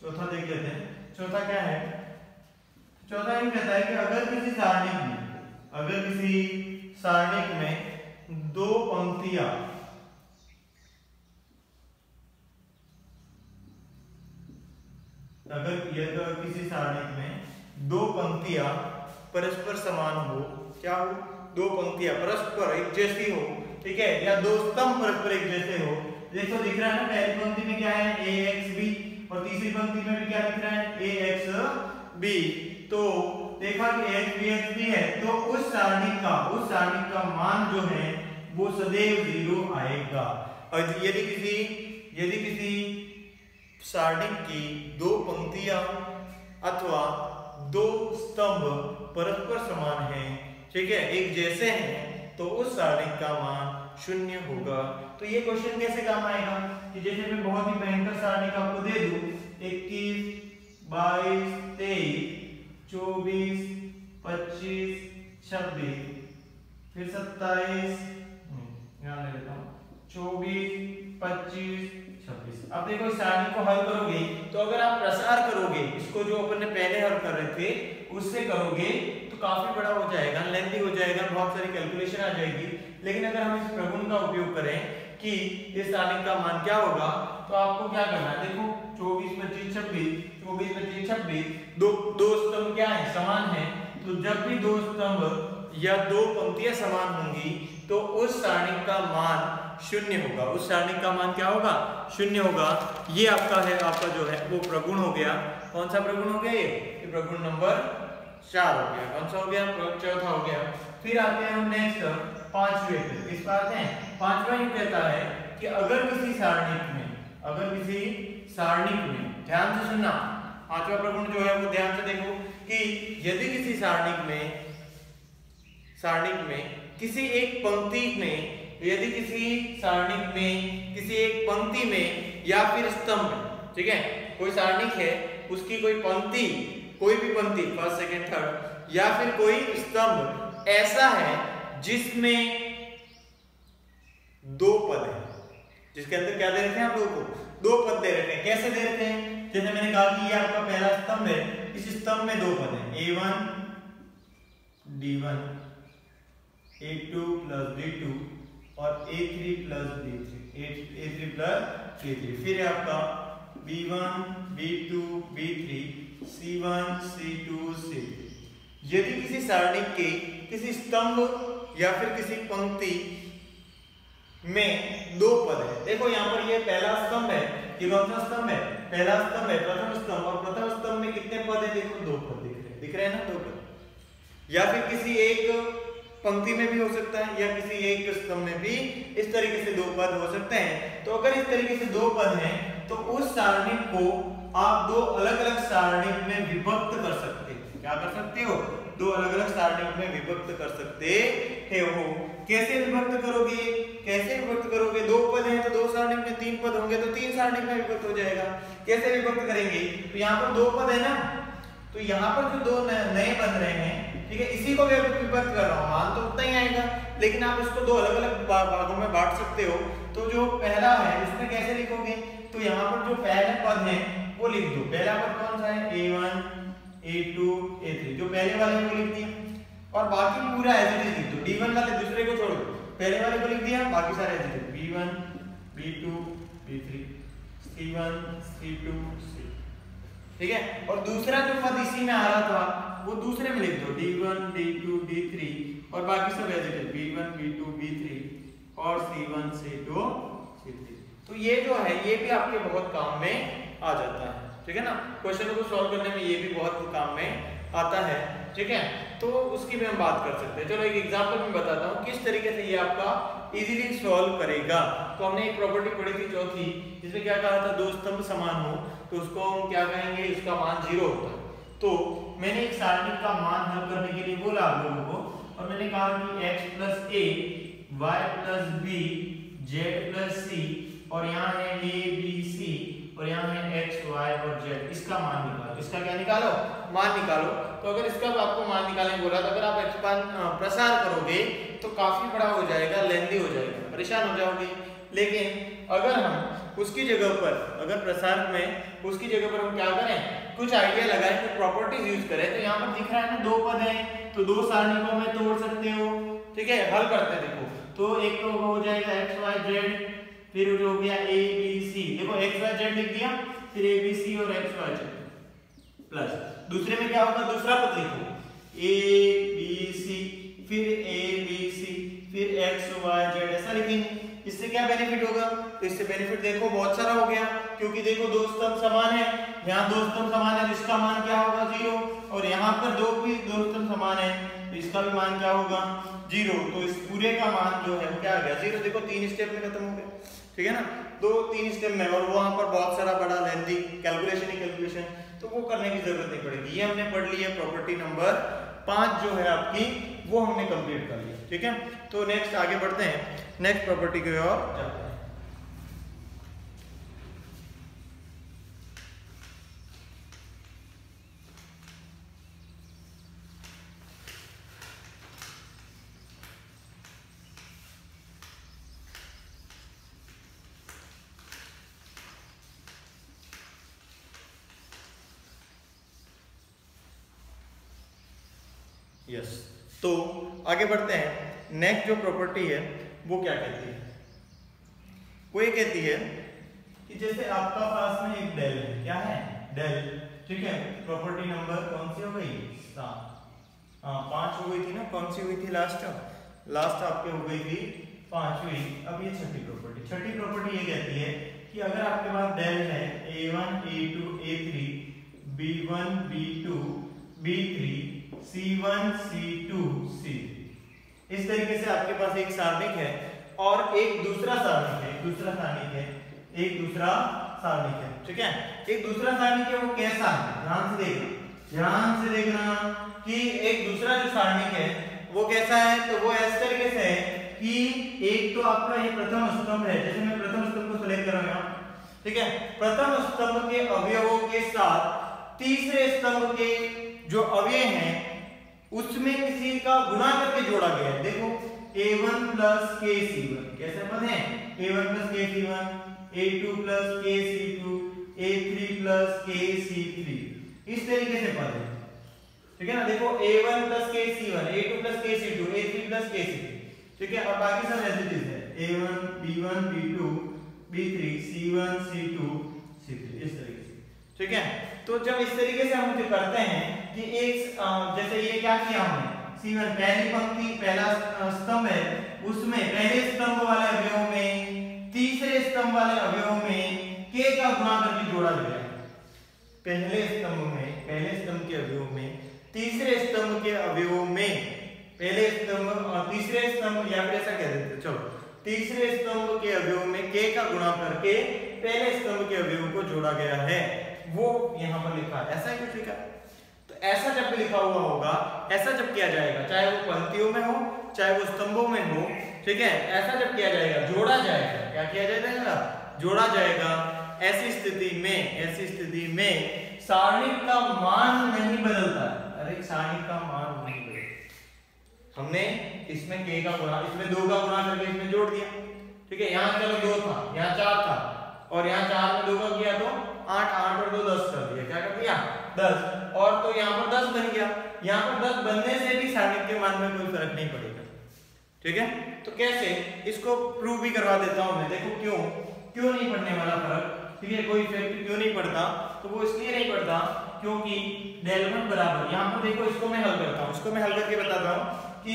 चौथा देख लेते हैं। चौथा क्या है? चौथा ये कहता है कि अगर किसी सारणिक में दो पंक्तियां किसी सारणिक में दो पंक्तियां परस्पर समान हो, क्या हो? दो पंक्तियां परस्पर एक जैसी हो, ठीक है, या दो स्तंभ परस्पर एक जैसे हो। देखो दिख रहा है ना, पहली पंक्ति में क्या है? AXB, और तीसरी पंक्ति में भी क्या दिख रहा है? AXB। तो देखा कि AXB है तो उस सारणी का मान जो है वो सदैव 0 आएगा। और यदि किसी सारणी की दो पंक्तियां अथवा दो स्तंभ परस्पर समान हैं, ठीक है, एक जैसे हैं, तो उस सारणी का मान 0 होगा। तो ये क्वेश्चन कैसे काम आएगा कि जैसे मैं बहुत ही भयंकर सारणी आपको दे दूं 21, 22, 23, 24, 25, 26, फिर 27, यहां ले लेता हूं, 24, 25, 26। अब देखो इस सारणी को हल करोगे तो अगर आप प्रसार करोगे, इसको जो अपन ने पहले हल कर रहे थे उससे करोगे तो काफी बड़ा हो जाएगा, लेंथी हो जाएगा, बहुत सारी कैलकुलेशन आ जाएगी। लेकिन अगर हम इस प्रगुण का उपयोग करें कि इस सारणी का मान क्या होगा तो आपको क्या करना है? देखो 24, 25, 26, 24, 25, 26, दो स्तंभ क्या है? समान है। तो जब भी दो स्तंभ या दो पंक्तियां समान होंगी तो उस सारणी का मान 0 होगा। उस सारणी का मान क्या होगा? 0 होगा। ये आपका जो है वो प्रगुण हो गया। कौन सा प्रगुण हो गया? ये प्रगुण नंबर 4 हो गया। कौन सा हो गया? चौथा हो गया। फिर आते हैं हम नेक्स्ट पांचवे पे। किस पर आते हैं? पांचवा ये कहता है कि अगर किसी सारणिक में ध्यान से सुनना, पांचवा प्रगुण जो है वो ध्यान से देखो कि यदि किसी सारणिक में किसी एक पंक्ति में या फिर स्तंभ में, ठीक है, कोई सारणिक है, उसकी कोई पंक्ति, कोई भी पंक्ति, फर्स्ट, सेकंड, थर्ड, या फिर कोई स्तंभ ऐसा है जिसमें दो पद है, जिसके अंदर क्या दे रखे हैं आप लोगों को? दो पद दे रखे हैं। कैसे दे रखे हैं? जैसे मैंने कहा कि ये आपका पहला स्तंभ है, इस स्तंभ में दो पद हैं, A1 D1, A2 plus D2 और A3 प्लस D3, फिर है आपका B1 B2 B3 C1 C2 C3। यदि किसी सारणी के किसी स्तंभ या फिर किसी पंक्ति में दो पद है, देखो यहाँ पर ये पहला स्तंभ है, ये कौन सा स्तंभ है? पहला स्तंभ है, प्रथम स्तंभ, और प्रथम स्तंभ में कितने पद है? देखो दो पद दिख रहे हैं ना, दो पद। या फिर किसी एक पंक्ति में भी हो सकता है या किसी एक स्तंभ में भी इस तरीके से दो पद हो सकते हैं। तो अगर इस तरीके से दो पद हैं तो उस सारणी को आप दो अलग अलग सारणी में विभक्त कर सकते हैं। क्या कर सकते हो? दो अलग अलग सारणी में विभक्त कर सकते हो। कैसे विभक्त करोगे? दो पद हैं तो दो सारणी में, तीन पद होंगे तो तीन सारणी में विभक्त हो जाएगा। कैसे विभक्त करेंगे? तो यहाँ पर दो पद है ना, तो यहाँ पर जो दो नए बन रहे हैं, ठीक है, इसी को विभक्त कर रहा हूँ, मान तो उतना ही आएगा, लेकिन आप इसको दो अलग अलग भागों में बांट सकते हो। तो जो पहला है उसमें कैसे लिखोगे? तो यहाँ पर जो पहले पद है वो लिख दो। पहला पद कौन सा है? A1 A2 A3, जो पहले वाले को लिख दिया, और बाकी पूरा एज इट इज लिख दो। D1 वाले दूसरे को छोड़ दो, पहले वाले को लिख दिया, बाकी सारे as it is, B1 B2 B3 C1 C2 C, ठीक है। और दूसरा जो पद इसी में आ रहा था वो दूसरे में लिख दो, D1 D2 D3, और बाकी सब as it is, B1 B2 B3 और C1 C2 C3। तो ये जो है ये भी आपके बहुत काम में आ जाता है, ठीक है ना। क्वेश्चन को सॉल्व करने में ये भी बहुत काम में आता है, ठीक है। तो उसकी भी हम बात कर सकते हैं। चलो एक एग्जांपल में बताता हूँ किस तरीके से ये आपका इजीली सॉल्व करेगा। तो हमने एक प्रॉपर्टी पढ़ी थी चौथी, जिसमें क्या कहा था, दो स्तंभ समान हो तो उसको हम क्या कहेंगे, उसका मान 0 होता है। तो मैंने एक सारणी का मान हल करने के लिए बोला आप लोगों को, और मैंने कहा कि x + a, y + b, z + c, और यहाँ है a b c, और यहाँ है x y और z, इसका मान निकालो। इसका क्या निकालो, मान निकालो। तो अगर इसका आपको मान निकालने बोला तो अगर आप प्रसार करोगे तो काफी बड़ा हो जाएगा, लेंथी हो जाएगा, परेशान हो जाओगे। लेकिन अगर हम उसकी जगह पर, अगर प्रसार में उसकी जगह पर हम क्या करें, कुछ आइडिया लगाएं, कुछ प्रॉपर्टीज यूज करें। तो यहाँ पर दिख रहा है ना 2 पद हैं, तो 2 सारणी को हमें तोड़ सकते हो, ठीक है। हल करते देखो, तो एक तो हो जाएगा x y z, फिर जो हो गया a b c, देखो x y z लिख दिया, फिर a b c और x y z प्लस दूसरे में क्या होगा, दूसरा पद लिखो a b c, फिर a b c, फिर x y z, ऐसा लिखेंगे। इससे क्या बेनिफिट होगा, तो इससे बेनिफिट देखो बहुत सारा हो गया, क्योंकि देखो 2 स्तंभ समान है, यहाँ 2 स्तंभ समान है, जिसका मान क्या होगा 0, और यहाँ पर 2 स्तंभ समान है, तो इसका भी मान क्या होगा 0। तो इस पूरे का मान जो है वो क्या आ गया 0। देखो 3 स्टेप में खत्म हो गया, ठीक है ना, 2-3 स्टेप में। और वहां पर बहुत सारा बड़ा लेंथी कैलकुलेशन ही कैलकुलेशन, तो वो करने की जरूरत नहीं पड़ेगी। ये हमने पढ़ ली है प्रॉपर्टी नंबर 5 जो है आपकी, वो हमने कंप्लीट कर लिया, ठीक है। तो नेक्स्ट आगे बढ़ते हैं, नेक्स्ट प्रॉपर्टी की ओर जाते हैं। यस, तो आगे बढ़ते हैं। नेक्स्ट जो प्रॉपर्टी है वो क्या कहती है, वो ये कहती है कि जैसे आपका पास में एक डेल है, क्या है डेल, ठीक है। प्रॉपर्टी नंबर कौन सी हो गई 7, 5 हो गई थी ना, कौन सी हुई थी लास्ट आपके हो गई थी 5वीं। अब ये छठी प्रॉपर्टी ये कहती है कि अगर आपके पास डेल है a1 a2 a3 b1 b2 b3 c1 c2 c3, इस तरीके से आपके पास एक सारणिक है और एक दूसरा सारणिक है, एक दूसरा सारणिक है, ठीक है। एक दूसरा सारणिक है, वो कैसा है, ध्यान से देखना कि एक दूसरा जो सारणिक है वो कैसा है। तो वो इस तरीके से है कि एक तो आपका ये प्रथम स्तंभ है, जैसे मैं प्रथम स्तंभ को सेलेक्ट कर रहा हूं, ठीक है। प्रथम स्तंभ के अवयवों के साथ तीसरे स्तंभ के जो अवयव हैं उसमें किसी का गुणा करके जोड़ा गया है। देखो a1 + kc1, कैसे पद है, a1 + kc1, a2 + kc2, a3 + kc3, इस tariके से पद है, ठीक है ना। देखो a1 + kc1, a2 + kc2, a3 + kc3, ठीक है। और बाकी सब एज इट इज है, a1 b1 b2 b3 c1 c2 c3, इस तरीके से, ठीक है। तो जब इस तरीके से हम जो करते हैं कि एक जैसे ये क्या किया हमने, C1 पहली पंक्ति पहला स्तंभ है, उसमें पहले स्तंभ वाले अवयव में तीसरे स्तंभ वाले अवयव में k का गुणा करके जोड़ा गया है। पहले स्तंभ के अवयव में तीसरे स्तंभ के अवयव में, पहले स्तंभ तीसरे स्तंभ, या फिर ऐसा कह देते, चलो तीसरे स्तंभ के अवयव में k का गुणा करके पहले स्तंभ के अवयव को जोड़ा गया है, वो यहाँ पर लिखा है। ऐसा ही कुछ लिखा है। तो ऐसा जब भी लिखा हुआ होगा, ऐसा जब किया जाएगा, चाहे वो पंक्तियों में हो चाहे वो स्तंभों में हो, ठीक है। ऐसा जब किया जाएगा, जोड़ा जाएगा, क्या किया जाएगा, जोड़ा जाएगा। ऐसी स्थिति में सारणिक का मान नहीं बदलता। अरे सारणिक का मान नहीं बदलता, हमने इसमें k का गुणा, इसमें 2 का गुणा करके इसमें जोड़ दिया, ठीक है। यहाँ चलो 2 था, यहाँ 4 था, और यहाँ 4 में 2 का किया तो 8 और 2 10 कर दिया, क्या कर दिया 10, और तो यहाँ पर 10 बन गया। यहाँ पर 10 बनने से भी सारणिक के मान में कोई फर्क नहीं पड़ेगा, ठीक है। तो कैसे, इसको प्रूव भी करवा देता हूं मैं। देखो क्यों नहीं पड़ने वाला फर्क, ठीक है। कोई इफेक्ट क्यों नहीं पड़ता, तो वो इसलिए नहीं पड़ता क्योंकि del1 बराबर, यहाँ पर देखो इसको मैं हल करता हूँ, इसको मैं हल करके बताता हूँ कि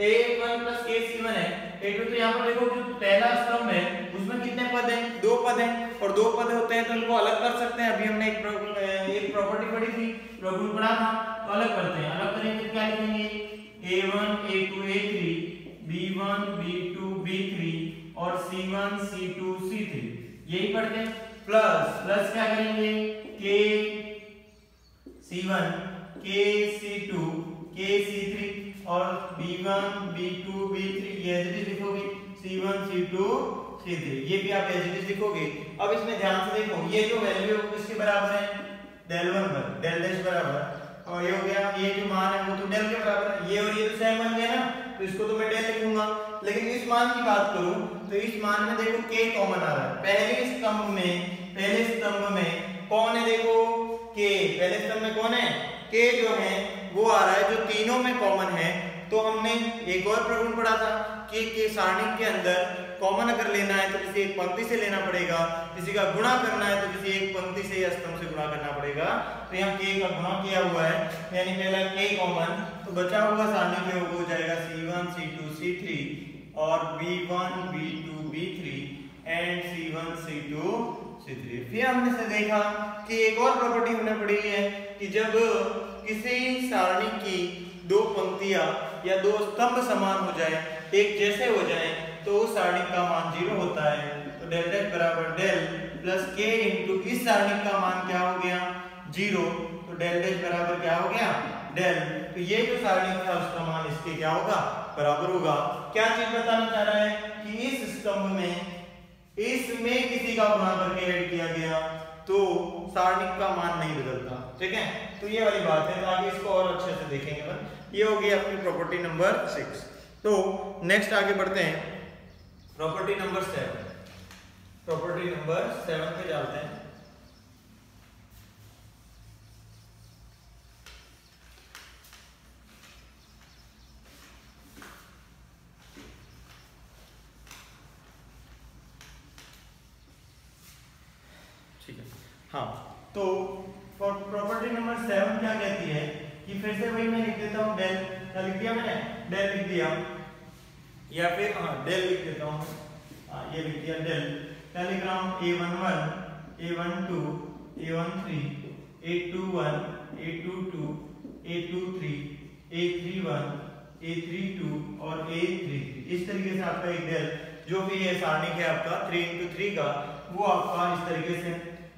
a1 प्लस k c1 है। a2 तो यहाँ पर देखो जो पहला स्तंभ है उसमें कितने पद हैं, 2 पद हैं, और 2 पद होते हैं तो उनको अलग कर सकते हैं। अभी हमने एक प्रॉपर्टी पढ़ी थी, प्रगुण पढ़ा था, तो अलग करते हैं। अलग करेंगे तो क्या लिखेंगे, a1 a2 a3 b1 b2 b3 और c1 c2 c3, यही पढ़ते हैं। प्लस क्या करेंगे, k c1 k c2 k c3 और b1 b2 b3 ये एज इट इज लिखोगे, c1 c2 c3 ये भी आप एज इट इज लिखोगे। अब इसमें ध्यान से देखो, ये जो वैल्यू किसके बराबर है, del 1 पर del डैश बराबर, और ये हो गया, ये जो मान है वो तो del के बराबर है, ये और ये तो सेम बन गया ना, तो इसको तो मैं del लिखूंगा। लेकिन इस मान की बात करूं तो इस मान में देखो k कॉमन आ रहा है। पहले स्तंभ में कौन है, देखो k, पहले स्तंभ में कौन है, k जो है वो आ रहा है, जो तीनों में कॉमन है। तो हमने एक और प्रगुण पढ़ा था कि सारणी के अंदर कॉमन अगर लेना है तो किसी एक पंक्ति से लेना पड़ेगा, किसी का गुणा करना है तो किसी एक पंक्ति से या स्तंभ से गुणा करना पड़ेगा। तो यहाँ k का गुणा किया हुआ है, यानी पहला k कॉमन, तो बचा हुआ सारणी में वो हो जाएगा c1 c2 c3 और b1 b2 b3 and c1 c2 c3। फिर हमने से देखा कि एक और प्रॉपर्टी हमने पढ़ी है कि जब किसी सारणी की 2 पंक्तियां या 2 स्तंभ समान हो जाए, एक जैसे हो जाए, तो उस सारणी का मान 0 होता है। तो del z बराबर del प्लस k इंटू इस सारणी का मान क्या हो गया, 0, तो del z बराबर क्या हो गया, del। तो ये जो सारणी था उसका मान इसके क्या होगा, बराबर होगा। क्या चीज बताना चाह रहा है कि इस स्तंभ में इसमें किसी का गुणा करके ऐड किया गया तो सारणी का मान नहीं बदलता, ठीक है। तो ये वाली बात है, तो आगे इसको और अच्छे से देखेंगे अपन। ये हो गई अपनी प्रॉपर्टी नंबर 6। तो नेक्स्ट आगे बढ़ते हैं, प्रॉपर्टी नंबर 7। प्रॉपर्टी नंबर 7 पे जाते हैं। ठीक है, हाँ, तो प्रॉपर्टी नंबर 7 क्या कहती है कि फिर से वही मैं लिख देता हूँ del, क्या लिख दिया मैंने, del लिख दिया, या फिर del लिख देता हूँ, ये लिख दिया del। क्या लिख रहा हूँ, a11 a12 a13 a21 a22 a23 a31 a32 और a33, इस तरीके से आपका एक del जो भी है सारणी है आपका 3 into 3 का, वो आपका इस तरीके से,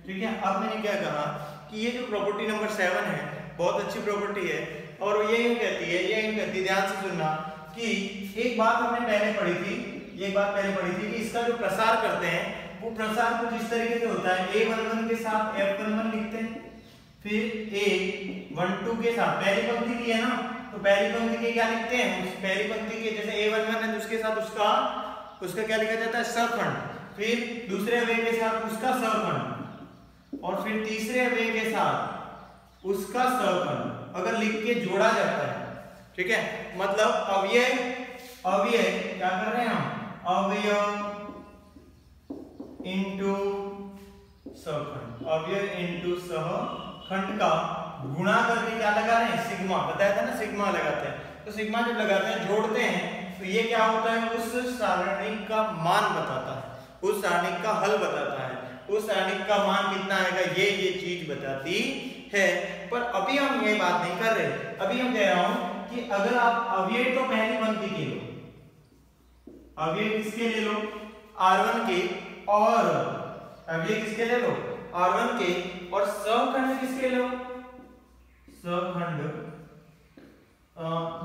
ठीक है। अब मैंने क्या कहा कि ये जो प्रॉपर्टी नंबर 7 है बहुत अच्छी प्रॉपर्टी है, और ये यूं कहती है, ध्यान से सुनना, कि एक बात हमने पहले पढ़ी थी कि इसका जो प्रसार करते हैं वो प्रसार कुछ इस तरीके से होता है, a11 के साथ f11 लिखते हैं, फिर a12 के साथ पहली पंक्ति दी है ना, तो पहली पंक्ति के क्या लिखते हैं, उस पहली पंक्ति के जैसे a11 है तो उसके साथ उसका क्या लिखा जाता है, सखंड, फिर दूसरे अवयव के साथ उसका सखंड, और फिर तीसरे अवयव के साथ उसका सखंड अगर लिख के जोड़ा जाता है, ठीक है। मतलब अवयव क्या कर रहे हैं हम, अवयव इंटू सहखंड, अवयव इंटू सहखंड का गुणा करके क्या लगा रहे हैं, सिग्मा, बताया था ना, सिग्मा लगाते हैं। तो सिग्मा जब लगाते हैं, जोड़ते हैं, तो ये क्या होता है, उस सारणी का मान बताता है, उस सारणी का हल बताता है, उस सारणी का मान कितना आएगा ये चीज बताती है। पर अभी हम ये बात नहीं कर रहे, अभी हम कह रहा हूं कि अगर आप अवयव तो पहली पंक्ति के लो, अवयव किसके ले लो, R1 के, और अवयव किसके ले लो, R1 के, और सहखंड किसके लो, सहखंड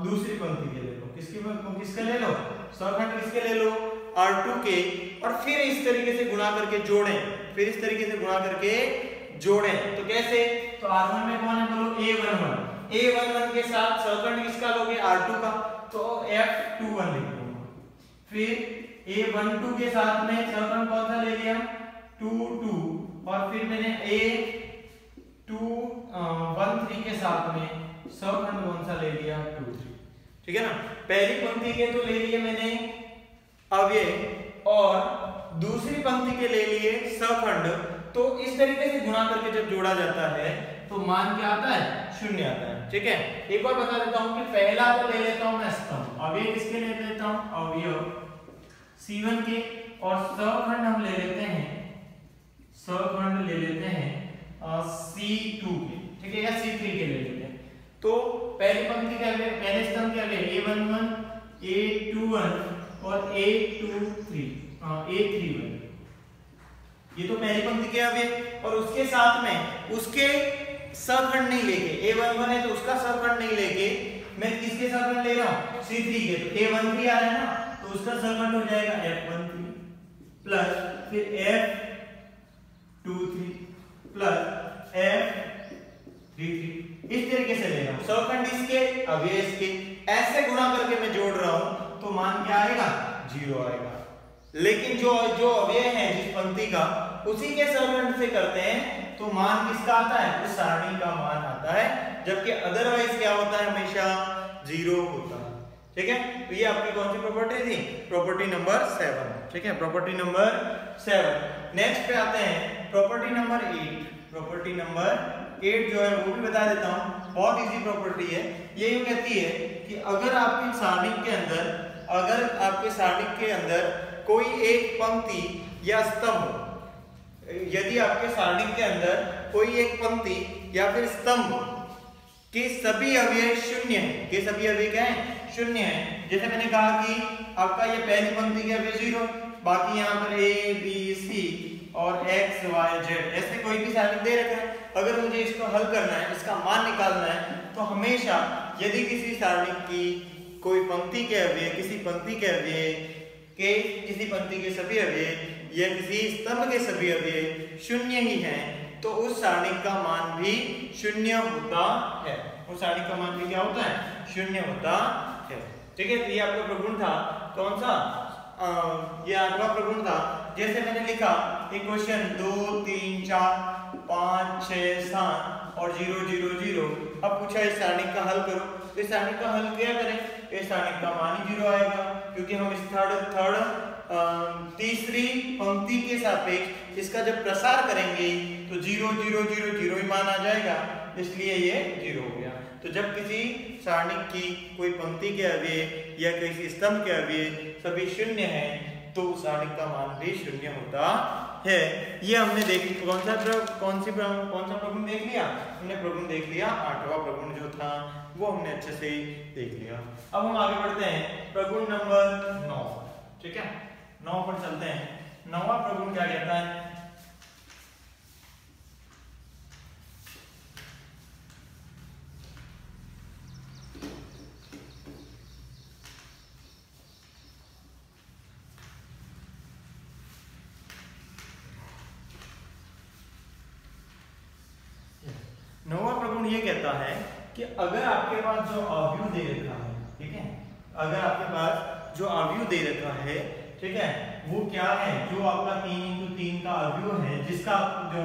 दूसरी पंक्ति के ले लो, किसके ले लो, सहखंड किसके ले लो, R2 के, और फिर इस तरीके से गुणा करके जोड़ें, तो कैसे, तो R1 में कौन है बोलो, A11 के साथ सहखंड किसका लोगे, R2 का, तो F21 लिख लो। फिर A12 के साथ में सहखंड कौन सा ले लिया, 2 और फिर मैंने A13 के साथ में सहखंड कौन सा ले लिया, 2 3, ठीक है ना। पहली पंक्ति के तो ले लिए मैंने अवयव, और दूसरी पंक्ति के ले लिए सहखंड। तो इस तरीके से गुणा करके जब जोड़ा जाता है तो मान क्या आता है, 0 आता है। ठीक है, एक बार बता देता हूं कि पहला तो ले लेता हूं मैं स्तंभ, अवयव किसके ले लेता हूं, अवयव C1 के, और सखंड हम ले लेते हैं, सखंड ले लेते हैं C2 के, ठीक है, या C3 के ले लेते हैं। तो पहली पंक्ति क्या है, पहले स्तंभ क्या है, A11 A21 और A31, ये तो पहली पंक्ति के अवयव, और उसके साथ में उसके सखंड नहीं लेके, A11 है तो उसका सखंड नहीं लेके मैं किसके सखंड ले रहा हूं, C3 के, तो A13 आ रहा है ना, तो उसका सखंड हो जाएगा F13 प्लस फिर F23 प्लस F33, इस तरीके से ले रहा हूं, सखंड इसके अवयव इसके, ऐसे गुणा करके मैं जोड़ रहा हूं, तो मान क्या आएगा, 0 आएगा। लेकिन जो अवयव है जिस पंक्ति का, उसी के सखंड से करते हैं तो मान किसका आता है, उस सारणी का मान आता है, जबकि अदरवाइज क्या होता है, हमेशा 0 होता है, ठीक है। तो ये आपकी कौन सी प्रॉपर्टी थी, प्रॉपर्टी नंबर 7, ठीक है, प्रॉपर्टी नंबर 7। नेक्स्ट पे आते हैं प्रॉपर्टी नंबर 8। प्रॉपर्टी नंबर 8 जो है वो भी बता देता हूं, बहुत इजी प्रॉपर्टी है। ये यूं कहती है कि अगर आपकी सारणी के अंदर कोई एक पंक्ति या स्तंभ, यदि आपके सारणी के अंदर कोई एक पंक्ति या फिर स्तंभ के सभी अवयव शून्य हैं, के सभी अवयव क्या हैं, शून्य हैं। जैसे मैंने कहा कि आपका ये पहली पंक्ति के अवयव 0, बाकी यहाँ पर A B C और X Y Z ऐसे कोई भी सारणी दे रखा है, अगर मुझे इसको हल करना है, इसका मान निकालना है, तो हमेशा यदि किसी सारणी की कोई पंक्ति के अवयव, किसी पंक्ति के अवयव के किसी पंक्ति के सभी अवयव या किसी स्तंभ के सभी अवयव शून्य ही हैं, तो उस सारणी का मान भी शून्य होता है, उस सारणी का मान भी क्या होता है, शून्य होता है, ठीक है। तो ये आपका प्रगुण था, कौन सा, ये 8वां प्रगुण था। जैसे मैंने लिखा एक क्वेश्चन 2 3 4 5 6 7 और 0 0 0, अब पूछा इस सारणी का हल करो, तो इस सारणी का हल क्या करें, इस सारणी का मान ही 0 आएगा, क्योंकि हम इस तीसरी पंक्ति के सापेक्ष इसका जब प्रसार करेंगे तो 0 0 0 0 ही मान आ जाएगा, इसलिए ये 0 हो गया। तो जब किसी सारणी की कोई पंक्ति के अवयव या किसी स्तंभ के अवयव सभी शून्य हैं, तो उस सारणी का मान भी शून्य होता है। ये हमने देख लिया, कौन सा प्रगुण देख लिया, हमने प्रगुण देख लिया 8वां प्रगुण जो था वो हमने अच्छे से देख लिया। अब हम आगे बढ़ते हैं प्रगुण नंबर 9, ठीक है, 9 पर चलते हैं। 9वां प्रगुण क्या कहता है, नौवां प्रगुण ये कहता है कि अगर आपके पास जो अवयव दे रखा है, ठीक है, अगर आपके पास जो अवयव दे रखा है, ठीक है, वो क्या है, जो आपका 3x3 का अवयव है, जिसका जो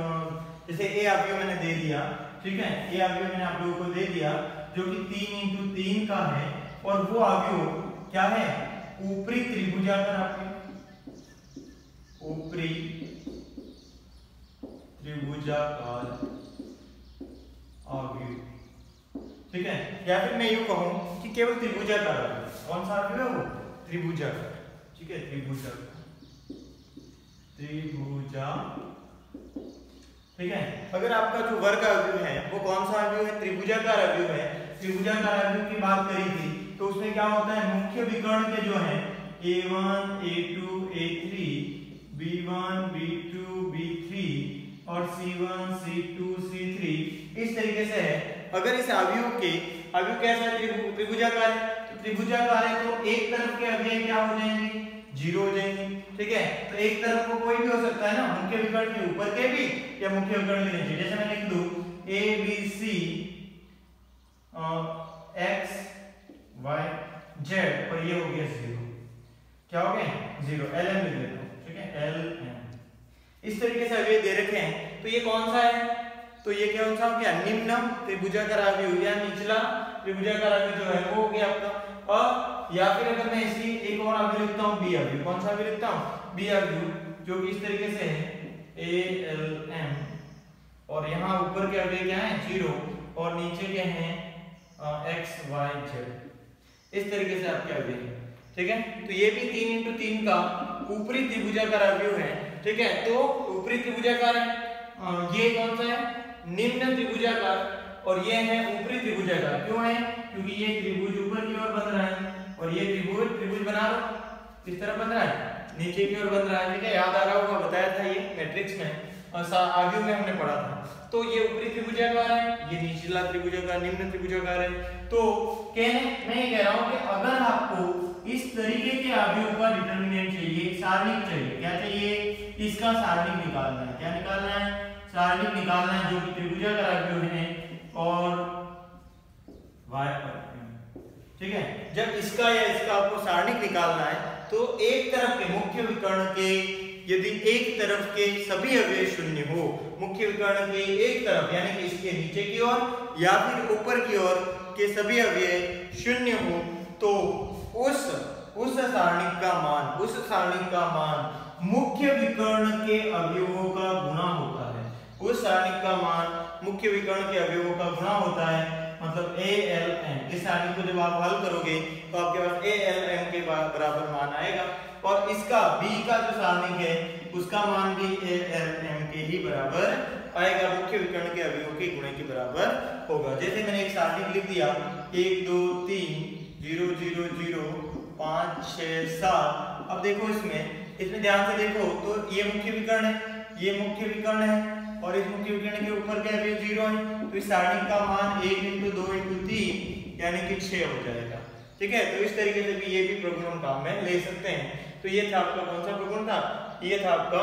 जैसे ए अवयव मैंने दे दिया, ठीक है, ए अवयव मैंने आप लोगों को दे दिया जो कि 3x3 का है, और वो अवयव क्या है, ऊपरी त्रिभुजाकार, आपके ऊपरी त्रिभुजाकार अवयव, ठीक है, या फिर मैं यूं कहूं कि केवल त्रिभुजाकार अवयव, कौन सा अवयव है वो, त्रिभुजाकार, ठीक है, त्रिभुजाकार, ठीक है। अगर आपका जो वर्ग अवयव है वो कौन सा अवयव है, त्रिभुजाकार अवयव है, त्रिभुजाकार अवयव की बात करी थी, तो उसमें क्या होता है, मुख्य विकर्ण के जो है A1 A2 A3 B1 B2 B3 और C1 C2 C3 इस तरीके से है। अगर इस अवयव कैसा है, त्रिभुजाकार है, तो त्रिभुजाकार है तो एक तरफ के अवयव क्या हो जाएंगे, 0 हो जाएंगे, ठीक है। तो एक तरफ को कोई भी हो सकता है ना, मुख्य विकर्ण के ऊपर के भी या मुख्य विकर्ण के नीचे, जैसे मैं लिख दूं A B C X Y Z और ये हो गया 0, क्या हो गया 0, LM लिख लेता हूं, ठीक है, LM। इस तरीके से अवयव दे रखे हैं, तो ये कौन सा है, तो ये कौन सा हो गया, निम्न त्रिभुजाकार अवयव या निचला त्रिभुजाकार अवयव जो है वो हो गया आपका। और या फिर अगर मैं इसी एक और अवयव लिखता हूं बी अवयव, कौन सा अवयव लिखता हूं, बी अवयव, जो कि इस तरीके से है ALM, और यहाँ ऊपर के अवयव क्या है 0 और नीचे के हैं एक्स वाई जेड। इस तरीके से आपके अवयव है, ठीक है। तो ये भी 3 इंटू 3 का ऊपरी त्रिभुजाकार अवयव है, ठीक है। तो ऊपरी त्रिभुजाकार है, ये कौन सा है, निम्न त्रिभुजाकार, और ये है ऊपरी त्रिभुजाकार। क्यों है, क्योंकि ये त्रिभुज ऊपर की ओर बन रहा है और ये त्रिभुज बना लो किस तरफ बन रहा है, नीचे की ओर बन रहा है, ठीक है। याद आ रहा होगा, बताया था ये मैट्रिक्स में और आगे में हमने पढ़ा था। तो ये ऊपरी त्रिभुजाकार है, ये निचला त्रिभुजाकार, निम्न त्रिभुजाकार है। तो मैं ये कह रहा हूं कि अगर आपको इस तरीके के अवयव का डिटरमिनेंट चाहिए, सारणिक चाहिए, क्या चाहिए, इसका सारणिक निकालना है। क्या निकालना है, सारणिक निकालना है, जो कि त्रिभुजाकार अवयव है और y पर, ठीक है। जब इसका या इसका आपको सारणिक निकालना है तो एक तरफ के मुख्य विकर्ण के, यदि एक तरफ के सभी अवयव शून्य हो, मुख्य विकर्ण के एक तरफ यानी कि इसके नीचे की ओर या फिर ऊपर की ओर के सभी अवयव शून्य हो, तो उस सारणिक का मान मुख्य विकर्ण के अवयवों का गुणा होता है। उस सारणिक का मान मुख्य विकर्ण के अवयवों का गुणा होता है, मतलब ALM। इस सारणिक को जब आप हल करोगे तो आपके पास ALM के बराबर मान आएगा, और इसका B का जो सारणिक है उसका मान भी ALM के ही बराबर आएगा, मुख्य विकर्ण के अवयवों के गुणे के बराबर होगा। जैसे मैंने एक सारणिक लिख दिया 1 2 3 0 0 0 5 6 7। अब देखो इसमें ध्यान से देखो तो ये मुख्य विकर्ण है, ये मुख्य विकर्ण है, और इस मुख्य विकर्ण के ऊपर क्या अवयव 0 है, तो इस सारणिक का मान 1 इंटू 2 इंटू 3 यानी कि 6 हो जाएगा, ठीक है। तो इस तरीके से भी ये भी प्रगुण हम काम में ले सकते हैं। तो ये था आपका कौन सा प्रगुण था, ये था आपका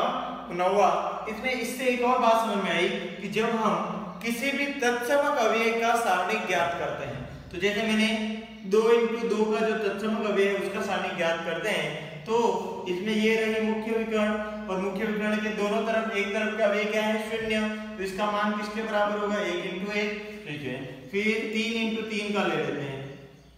9वां। इसमें इससे एक और बात समझ में आई कि जब हम किसी भी तत्समक अवयव का सारणिक ज्ञात करते हैं, तो जैसे मैंने 2 इंटू 2 का जो तत्समक अवयव है उसका सारणिक ज्ञात करते हैं, तो इसमें ये रही मुख्य विकर्ण, और मुख्य विकर्ण के दोनों तरफ, एक तरफ का अवयव क्या है, शून्य, तो इसका मान किसके बराबर होगा, 1 इंटू 1, ठीक है। फिर 3 इंटू 3 का ले लेते हैं,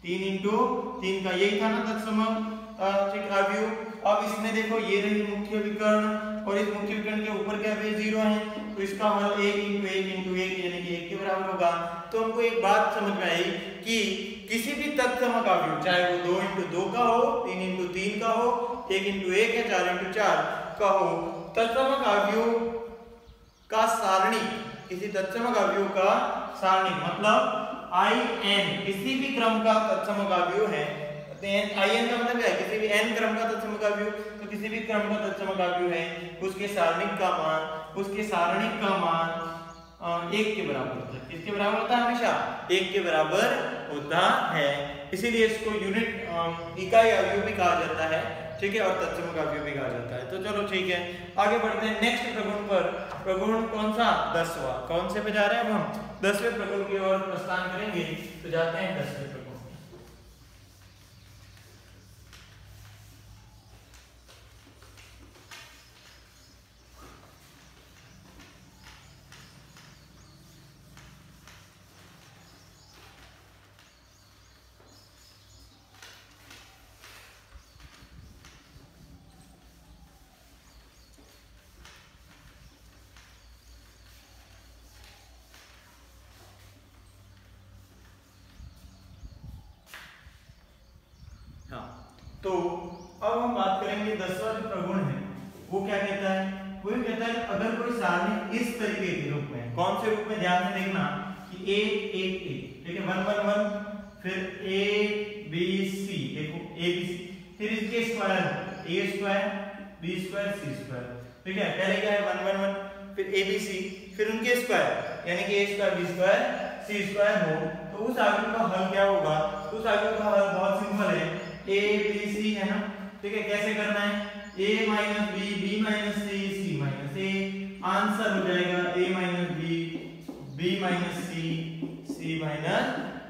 3 इंटू 3 का, यही था ना तत्समक अवयव। अब इसमें देखो ये रही मुख्य विकर्ण, और इस मुख्य विकर्ण के ऊपर के अवयव 0 है, तो इसका हल 1 इंटू 1 इंटू 1 यानी कि 1 के बराबर होगा। तो हमको एक बात समझ में आई कि किसी भी तत्समक अवयव, चाहे वो 2 इंटू 2 का हो, 3 इंटू 3 का हो, 1 इंटू 1 या 4 इंटू 4 का हो, तत्समक अवयव का सारणिक, किसी तत्समक अवयव का सारणिक मतलब IN किसी भी क्रम का तत्समक अवयव है। IN का मतलब क्या है, किसी भी n क्रम का तत्समक अवयव, तो किसी भी क्रम का तत्समक अवयव है उसके सारणिक का मान 1 के बराबर होता है। किसके बराबर होता है, हमेशा 1 के बराबर होता है। इसीलिए इसको यूनिट इकाई अवयव भी कहा जाता है, ठीक है, और तत्समक अवयव भी कहा जाता है। तो चलो ठीक है, आगे बढ़ते हैं नेक्स्ट प्रगुण पर। प्रगुण कौन सा, 10वां। कौन से पे जा रहे हैं अब हम, 10वें प्रगुण की ओर प्रस्थान करेंगे। तो जाते हैं 10वें प्रगुण। तो अब हम बात करेंगे 10वां जो प्रगुण है वो क्या कहता है, वो कहता है अगर कोई सारणी इस तरीके के रूप में, कौन से रूप में, ध्यान से देखना कि 1 1 1, ठीक है, 1 1 1, फिर A B C, देखो A B C, फिर इसके square A square B square C square, ठीक है। पहले क्या है 1 1 1, फिर A B C, फिर उनके स्क्वायर यानी कि A square B square C square हो, तो उस आकृति का हल क्या होगा, उस आकृति का हल बहुत सिंपल है, A B C है ना, ठीक है। कैसे करना है, A minus B, B minus C, C minus A, answer हो जाएगा A minus B, B minus C, C minus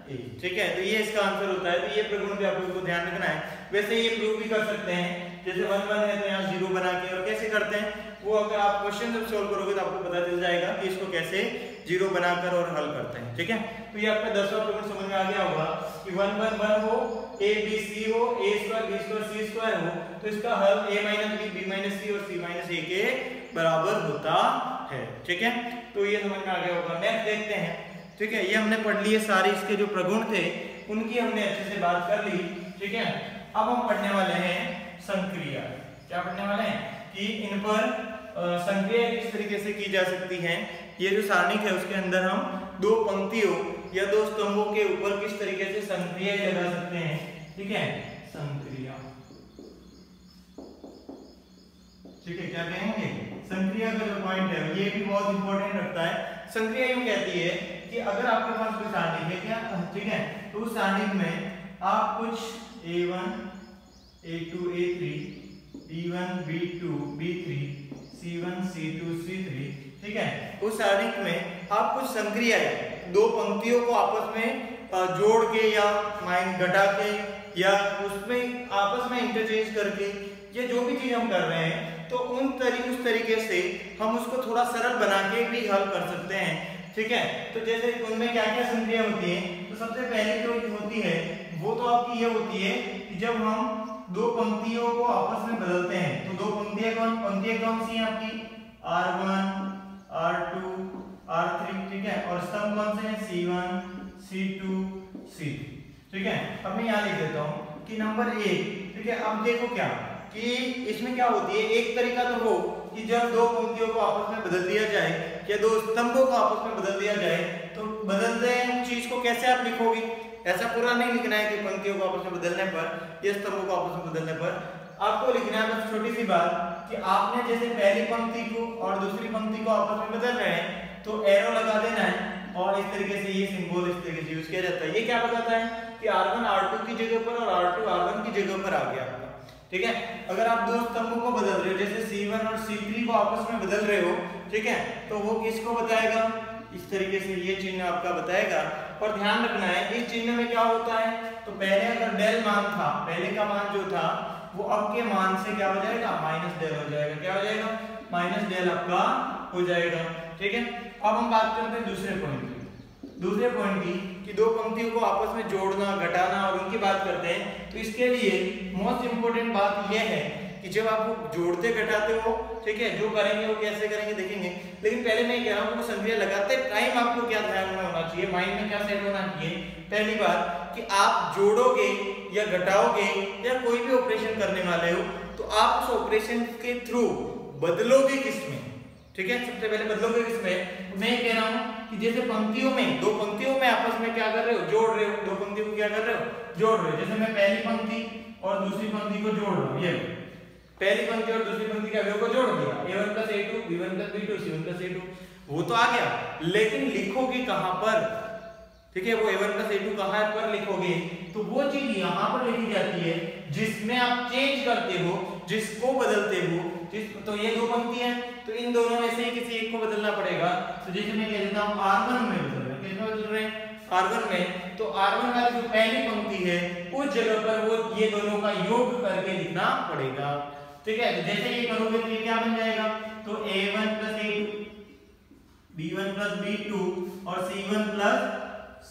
A, ठीक है। तो ये इसका आंसर होता है। तो ये प्रगुण भी आप लोगों को ध्यान रखना है। वैसे ये प्रूव भी कर सकते हैं, जैसे 1 1 है तो यहाँ 0 बना के, और कैसे करते हैं वो अगर आप क्वेश्चन जब सोल्व करोगे तो आपको पता चल जाएगा कि इसको कैसे 0 बनाकर और हल करते हैं, ठीक है। तो ये आपका 10वां प्रगुण समझ में आ गया होगा कि 1 1 1 हो, A B C हो, A square B square C square हो, तो इसका हल A minus B, B minus C और C माइनस A के बराबर होता है, ठीक है। तो ये समझ में आ गया होगा। नेक्स्ट देखते हैं ठीक है, ये हमने पढ़ लिए सारे इसके जो प्रगुण थे उनकी हमने अच्छे से बात कर ली। ठीक है, अब हम पढ़ने वाले हैं संक्रिया। क्या पढ़ने वाले हैं कि इन पर संक्रिया किस तरीके से की जा सकती है। ये जो सारणिक है उसके अंदर हम दो पंक्तियों या दो स्तंभों के ऊपर किस तरीके से संक्रिया लगा सकते हैं। ठीक है, संक्रिया। ठीक है, क्या कहेंगे, संक्रिया का जो पॉइंट है ये भी बहुत इंपॉर्टेंट रखता है। संक्रिया यूं कहती है कि अगर आपके पास कोई सारणिक है क्या, ठीक है, तो उस सारणिक में आप कुछ a1 a2 a3 b1 b2 b3 c1 c2 c3, ठीक है, उस सारणिक में आप कुछ संक्रियाएं दो पंक्तियों को आपस में जोड़ के या घटा के या उसमें आपस में इंटरचेंज करके या जो भी चीज हम कर रहे हैं तो उस तरीके से हम उसको थोड़ा सरल बना के भी हल कर सकते हैं। ठीक है, तो जैसे उनमें क्या क्या संक्रिया होती है, तो सबसे पहले जो होती है वो तो आपकी ये होती है कि जब हम दो पंक्तियों को आपस में बदलते हैं तो दो पंक्तियां कौन सी हैं आपकी, r1 r2 r3, ठीक है, और स्तंभ कौन से हैं, c1 c2 c3। ठीक है, अब मैं यहाँ लिख देता हूँ कि नंबर 1। ठीक है, अब देखो क्या कि इसमें क्या होती है, एक तरीका तो वो कि जब दो पंक्तियों को आपस में बदल दिया जाए या दो स्तंभों को आपस में बदल दिया जाए तो बदलते हैं चीज को कैसे आप लिखोगे। ऐसा पूरा नहीं लिखना है कि पंक्तियों को आपस में बदलने पर या स्तंभों को आपस में बदलने पर, आपको लिखना है बस छोटी सी बात कि आपने जैसे पहली पंक्ति को और दूसरी पंक्ति को आपस में बदल रहे हैं तो एरो लगा देना है और इस तरीके से ये सिंबल इस तरीके से यूज किया जाता है। ये क्या बताता है कि r1 r2 की जगह पर और r2 r1 की जगह पर आ गया आपका। ठीक है, अगर आप दो स्तंभों को बदल रहे हो जैसे c1 और c3 को आपस में बदल रहे हो, ठीक है, तो वो किसको बताएगा, इस तरीके से ये चिन्ह आपका बताएगा। और ध्यान रखना है इस चिन्ह में क्या होता है, तो पहले अगर डेल मान था, पहले का मान जो था वो अब के मान से क्या हो जाएगा, माइनस डेल हो जाएगा। क्या हो जाएगा, माइनस डेल आपका हो जाएगा। ठीक है, अब हम बात करते हैं दूसरे पॉइंट की कि दो पंक्तियों को आपस में जोड़ना घटाना और उनकी बात करते हैं। तो इसके लिए मोस्ट इंपोर्टेंट बात यह है कि जब आप जोड़ते घटाते हो, ठीक है, जो करेंगे वो कैसे करेंगे देखेंगे, लेकिन पहले मैं कह रहा हूँ संक्रिया लगाते टाइम आपको क्या ध्यान में होना चाहिए, माइंड में क्या सेट होना चाहिए। पहली बात कि आप जोड़ोगे या घटाओगे या कोई भी ऑपरेशन करने वाले हो तो आप उस ऑपरेशन के थ्रू बदलोगे किसमें। ठीक है, सबसे पहले बदलोगे किसमें, मैं कह रहा हूँ कि जैसे पंक्तियों में दो पंक्तियों में आपस में क्या कर रहे हो, जोड़ रहे हो, दो पंक्तियों को क्या कर रहे हो, जोड़ रहे हो। जैसे मैं पहली पंक्ति और दूसरी पंक्ति को जोड़ रहा हूँ, ये पहली पंक्ति और दूसरी पंक्ति के अवयव को जोड़ दिया, a1 + a2 b1 + b2 c1 + a2, वो तो आ गया, लेकिन लिखोगे कहां पर, ठीक है, वो a1 + a2 कहां पर लिखोगे, तो वो चीज यहां पर लिखी जाती है जिसमें आप चेंज करते हो, जिसको बदलते हो। तो ये दो पंक्ति हैं तो इन दोनों में से किसी एक को बदलना पड़ेगा। तो जैसे मैं कह देता हूं r1 में बदल रहे हैं, किसमें बदल रहे हैं, r1 में, तो r1 वाली जो पहली पंक्ति है उस जगह पर वो ये दोनों का योग करके लिखना पड़ेगा। ठीक है, तो जैसे ये करोगे तो ये क्या बन जाएगा, तो a1 + a2 b1 + b2 और c1 +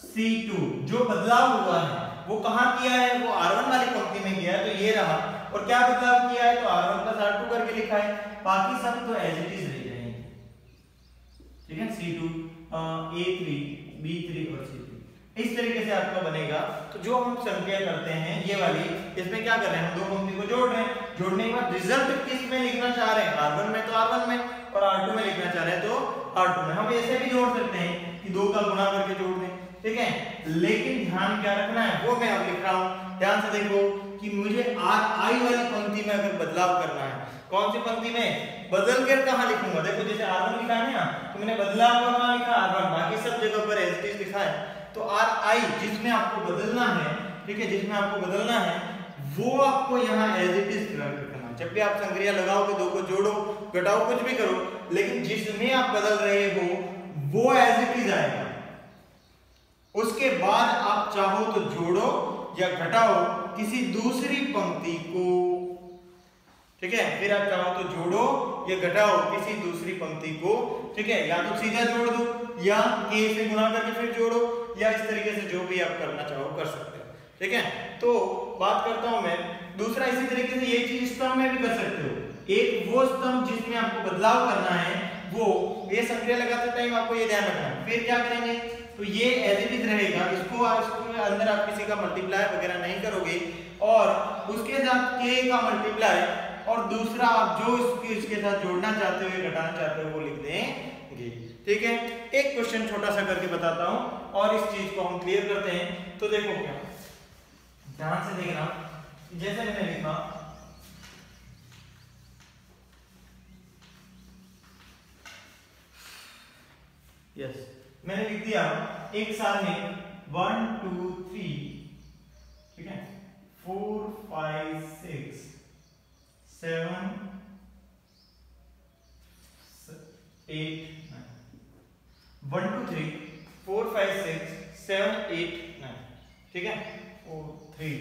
c2 जो बदलाव हुआ है वो कहां किया है, वो r1 वाली पंक्ति में किया है, तो ये रहा। और क्या बदलाव किया है, तो r1 + r2 करके लिखा है, बाकी सब तो एज इट इज रह जाएंगे। ठीक है, c2 a3 b3 और c3 इस तरीके से आपका बनेगा। तो जो हम संक्रिया करते हैं ये वाली, इसमें क्या कर रहे हैं, हम दो पंक्ति को जोड़ रहे हैं, जोड़ने के बाद रिजल्ट किस में लिखना चाह रहे हैं, r1 में तो r1 में और r2 में लिखना चाह रहे हैं तो r2 में। हम ऐसे भी जोड़ सकते हैं कि दो का गुणा करके जोड़ दें, ठीक है, लेकिन ध्यान क्या रखना है वो मैं अब लिख रहा हूं। ध्यान से देखो कि मुझे ri वाली पंक्ति में अगर बदलाव करना है, कौन सी पंक्ति में बदल कर कहां लिखूंगा, देखो जैसे r1 लिखा है ना, तो मैंने बदलाव कहां लिखा, r1, बाकी सब जगह पर एज इट इज लिखा है। तो ri जिसमें आपको बदलना है, ठीक है, जिसमें आपको बदलना है वो आपको यहाँ एज इट इज रखना। जब भी आप संक्रिया लगाओगे, दो को जोड़ो घटाओ कुछ भी करो, लेकिन जिसमें आप बदल रहे हो वो एज इट इज आएगा। उसके बाद आप चाहो तो जोड़ो या घटाओ किसी दूसरी पंक्ति को, ठीक है, फिर आप चाहो तो जोड़ो या घटाओ किसी दूसरी पंक्ति को, ठीक है, या तो सीधा जोड़ दो या k से गुणा करके फिर जोड़ो, या इस तरीके से जो भी आप करना चाहो कर सकते हो। ठीक है, तो बात करता हूं मैं दूसरा, इसी तरीके से ये चीज स्तंभ में भी कर सकते हो। एक वो स्तंभ जिसमें आपको बदलाव करना है, वो ये संक्रिया लगाते टाइम आपको ये ध्यान रखना है। फिर क्या करेंगे, तो ये एज इट इज रहेगा, इसको अंदर आप किसी का मल्टीप्लाई वगैरह नहीं करोगे और उसके साथ k का मल्टीप्लाई और दूसरा आप जो इसके साथ जोड़ना चाहते हो या घटाना चाहते हो वो लिख देंगे। ठीक है, एक क्वेश्चन छोटा सा करके बताता हूं और इस चीज को हम क्लियर करते हैं। तो देखो क्या, ध्यान से देखना, जैसे मैंने लिखा यस मैंने लिख दिया एक साल में 1 2 3, ठीक है, 4 5 6 7 8 9, 1 2 3 4 5 6 7 8 9, ठीक है, 4 3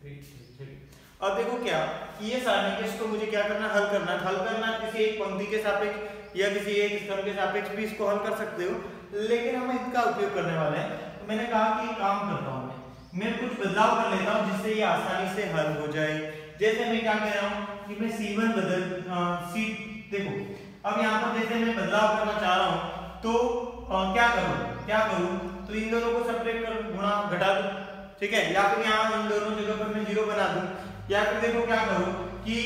3 3। अब देखो क्या, ये सारणी के इसको मुझे क्या करना, हल करना किसी एक पंक्ति के सापेक्ष या किसी एक स्तंभ के सापेक्ष भी इसको हल कर सकते हो, लेकिन हम इसका उपयोग करने वाले हैं। तो मैंने कहा कि काम करता हूं मैं कुछ बदलाव कर लेता हूं जिससे ये आसानी से हल हो जाए। जैसे मैं क्या कह रहा हूं कि मैं C1 देखो अब यहाँ पर जैसे मैं बदलाव करना चाह रहा हूं तो क्या करूं, तो इन दोनों को सेपरेट कर गुणा घटा दूं, ठीक है, या फिर यहाँ इन दोनों जगह पर मैं 0 बना दूं, या फिर देखो क्या करूं कि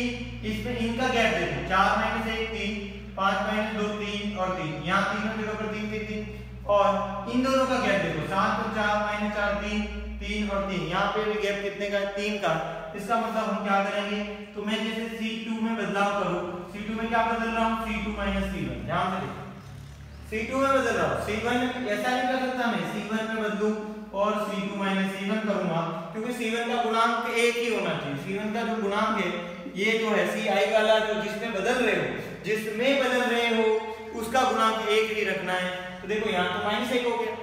इसमें इनका गैप देखो 4 - 1 3, 5 - 2 3 और 3, यहाँ तीनों जगह पर 3 3 3 और इन दोनों का गैप देखो 7 और 4 - 4 3 3 और 3, यहाँ पे भी गैप कितने का है, 3 का। इसका मतलब हम क्या करेंगे, तो मैं जैसे C2 में बदलाव करूं, C2 में क्या बदल रहा हूं, C2 - C1, ध्यान से देखो C2 में बदल रहा हूं, C1 ऐसा नहीं कर सकता मैं C1 में बदलूं और C2 - C1 करूंगा, क्योंकि C1 का गुणांक एक ही होना चाहिए। C1 का जो गुणांक है ये जो है Ci वाला जो जिसमें बदल रहे हो उसका गुणांक एक ही रखना है। तो देखो यहाँ तो -1 हो गया,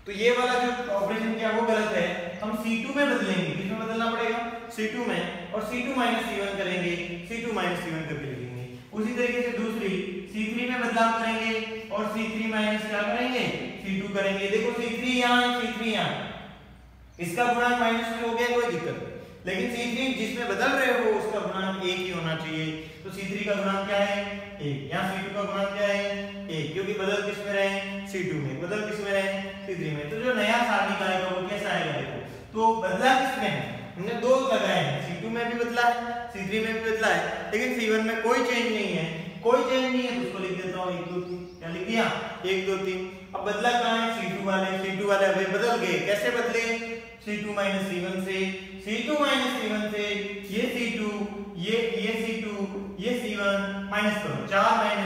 तो ये वाला जो ऑपरेशन किया वो गलत है, हम C2 में बदलेंगे, किसमें बदलना पड़ेगा, C2 में, और C2 - C1 करेंगे, C2 - C1 करके लिखेंगे। उसी तरीके से दूसरी C3 में बदलाव करेंगे और C3 माइनस क्या करेंगे, C2 करेंगे। देखो C3 यहाँ है, C3 यहाँ, इसका गुणांक -2 हो गया, कोई दिक्कत नहीं, लेकिन C3 जिसमें बदल रहे हो उसका गुणांक 1 ही होना चाहिए। तो C3 का गुणांक क्या है, 1, यहाँ C2 का गुणांक क्या है, 1, क्योंकि बदल किस में रहे, C2 में, बदल किस में रहे, C3 में। तो जो नया सारणी का आएगा वो कैसा आएगा, देखो तो बदला किसमें है, हमने 2 लगाए हैं, C2 में भी बदला है, C3 में भी बदला है, लेकिन C1 में कोई चेंज नहीं है, तो उसको लिख देता हूँ 1 2 3, क्या लिख दिया 1 2 3। अब बदला कहाँ है, C2 वाले अभी बदल गए, कैसे बदले, C2 - C1 से, C2 - C1 से ये C2 ये C2 ये C1 माइनस करो, 4 - 1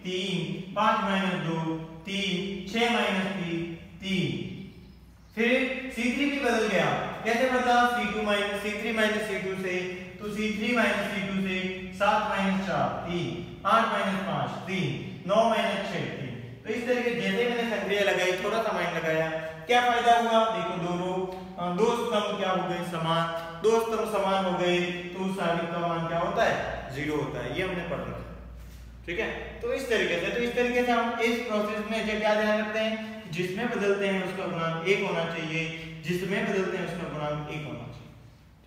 3, 5 - 2 3, 6 - 3 3, फिर C3 भी बदल गया, कैसे बदला, C3 - C2 से, तो C3 - C2 से 7 - 4 3, 8 - 5 3, 9 - 6 3। तो इस तरीके जैसे मैंने संक्रिया लगाई, थोड़ा सा माइंड लगाया, क्या फायदा हुआ, देखो दो स्तंभ क्या हो गए समान, 2 स्तंभ समान हो गए, तो सारणी का मान क्या होता है, 0 होता है, ये हमने पढ़ रखा है, ठीक है। तो इस तरीके से हम इस प्रोसेस में क्या ध्यान रखते हैं, जिसमें बदलते हैं उसका गुणांक 1 होना चाहिए, जिसमें बदलते हैं उसका गुणांक 1 होना चाहिए,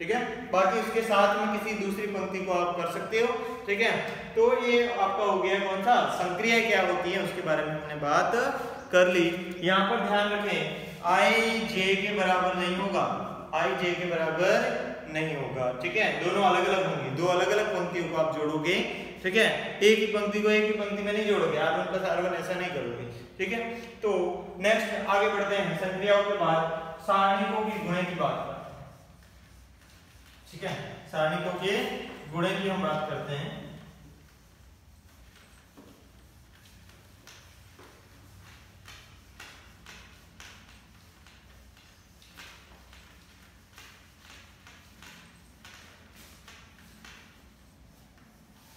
ठीक है। बाकी उसके साथ में किसी दूसरी पंक्ति को आप कर सकते हो, ठीक है। तो ये आपका हो गया कौन सा, संक्रिया क्या होती है उसके बारे में हमने बात कर ली। यहाँ पर ध्यान रखें I j के बराबर नहीं होगा, I j के बराबर नहीं होगा, ठीक है, दोनों अलग अलग होंगे, 2 अलग अलग पंक्तियों को आप जोड़ोगे, ठीक है, एक ही पंक्ति को एक ही पंक्ति में नहीं जोड़ोगे, R1 + R1 ऐसा नहीं करोगे, ठीक है। तो नेक्स्ट आगे बढ़ते हैं, संक्रियाओं के बाद सारणिकों की गुणे की बात करते हैं, ठीक है, सारणिकों के गुणे की हम बात करते हैं।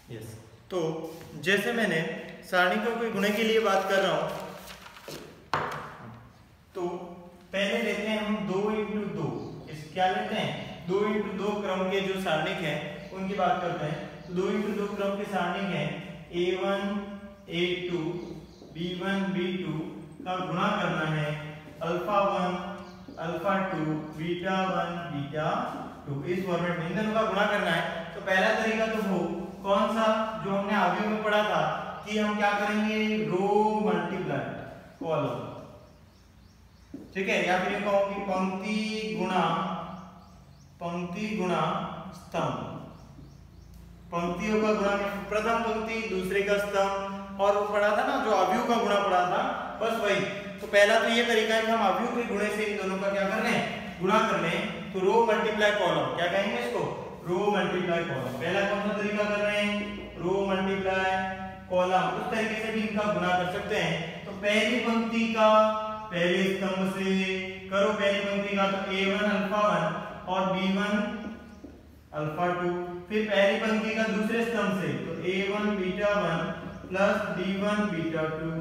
यस, तो जैसे मैंने सारणिकों के गुणे के लिए बात कर रहा हूं, तो पहले लेते हैं हम 2 × 2, इस क्या लेते हैं 2 × 2 क्रम के जो सारणिक हैं उनकी बात करते हैं। तो 2 × 2 क्रम के सारणिक हैं A1 A2 B1 B2 का गुणा करना है α1 α2 β1 β2, इस फॉर्मेट में इन दोनों का गुणा करना है। तो पहला तरीका तो वो कौन सा, जो हमने आगे में पढ़ा था कि हम क्या करेंगे, रो मल्टीप्लाई कॉलम, ठीक है, या फिर ये कहूंगी पंक्ति गुणा स्तंभ। पंक्तियों का गुणा, प्रथम पंक्ति दूसरे का स्तंभ, और वो पढ़ा था ना जो अवयव का गुणा पढ़ा था, बस वही। तो पहला तो ये तरीका है कि हम अवयव के गुणे से इन दोनों का क्या कर लें, गुणा कर लें। तो रो मल्टीप्लाई कॉलम, क्या कहेंगे इसको, रो मल्टीप्लाई कॉलम। पहला कौन सा तरीका कर रहे हैं, रो मल्टीप्लाई कॉलम। उस तरीके से भी इनका गुणा कर सकते हैं। तो पहली पंक्ति का पहले स्तंभ से करो, पहली पंक्ति का तो a1 अल्फा 1 और b1 अल्फा 2। फिर पहली पंक्ति का दूसरे स्तंभ से तो a1 beta 1 plus b1 beta 2।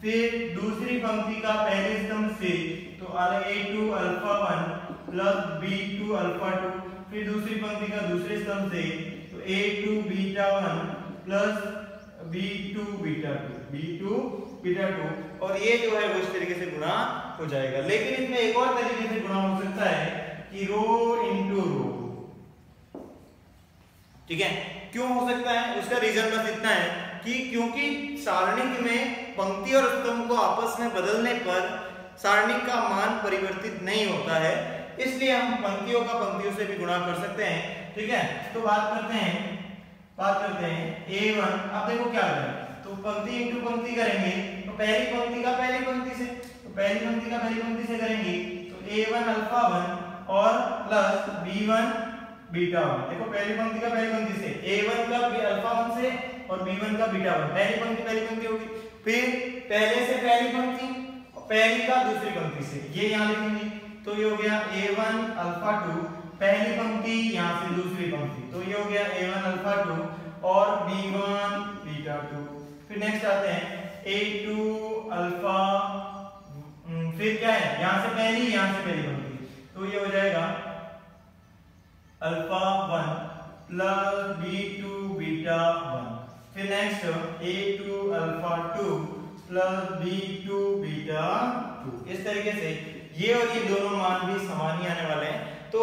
फिर दूसरी पंक्ति का पहले स्तंभ से तो a2 alpha 1 plus b2 alpha 2। फिर दूसरी पंक्ति का दूसरे स्तंभ से तो a2 beta 1 plus b2 beta 2। और ये जो है वो इस तरीके से गुणा हो जाएगा। लेकिन इसमें एक और तरीके से गुणा हो सकता है कि रो इंटू रो। ठीक है, क्यों हो सकता है, उसका रीजन बस इतना है कि क्योंकि सारणिक में पंक्ति और स्तंभ को आपस में बदलने पर सारणिक का मान परिवर्तित नहीं होता है, इसलिए हम पंक्तियों का पंक्तियों से भी गुणा कर सकते हैं। ठीक है, तो बात करते हैं a1। अब देखो क्या करें, तो पंक्ति इंटू पंक्ति करेंगे तो पहली पंक्ति का पहली पंक्ति से, तो पहली पंक्ति का पहली पंक्ति से करेंगे तो a1 अल्फा 1 और प्लस b1 बीटा 1। देखो पहली पंक्ति का पहली पंक्ति से a1 का अल्फा 1 से और b1 का बीटा 1, पहली पंक्ति होगी। फिर पहले से पहली पंक्ति और पहली का दूसरी पंक्ति से, ये यहां लिखेंगे तो ये हो गया a1 अल्फा 2 पहली पंक्ति यहां से दूसरी पंक्ति, तो ये हो गया a1 अल्फा 2 और b1 बीटा 2। फिर नेक्स्ट आते हैं a2 अल्फा, फिर क्या है यहां से पहली पंक्ति, तो ये हो जाएगा अल्फा 1 प्लस b2 बीटा 1। फिर next a2 alpha 2 plus b2 beta 2। इस तरीके से ये और ये दोनों मान भी समान ही आने वाले हैं। तो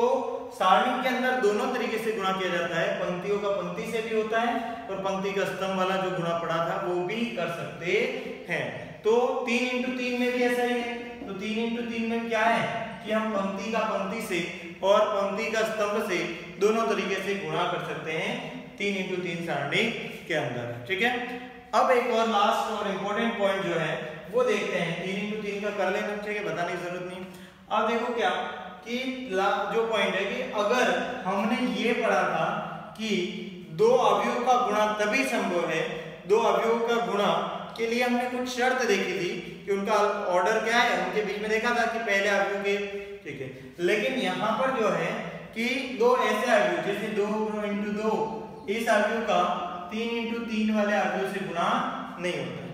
सारणी के अंदर दोनों तरीके से गुणा किया जाता है, पंक्तियों का पंक्ति से भी होता है और पंक्ति का स्तंभ वाला जो गुणा पड़ा था वो भी कर सकते हैं। तो 3 इंटू 3 में भी ऐसा ही है। तो 3 इंटू 3 में क्या है कि हम पंक्ति का पंक्ति से और पंक्ति का स्तंभ से दोनों तरीके से गुणा कर सकते हैं 3 इंटू 3 सारणी के अंदर। ठीक है, अब एक और लास्ट और इम्पोर्टेंट पॉइंट जो है वो देखते हैं। 3 इंटू 3 का कर लेना चाहिए, बताने की जरूरत नहीं। अब देखो क्या कि जो पॉइंट है कि अगर हमने ये पढ़ा था कि दो अवयव का गुणा तभी संभव है, दो अवयव का गुणा के लिए हमने कुछ शर्त देखी थी कि उनका ऑर्डर क्या है, उनके बीच में देखा था कि पहले अवयव के, ठीक है। लेकिन यहाँ पर जो है कि दो ऐसे अवयव जैसे 2 इंटू 2, इस अवयव का 3 इंटू 3 वाले अवयव से गुणा नहीं होता है।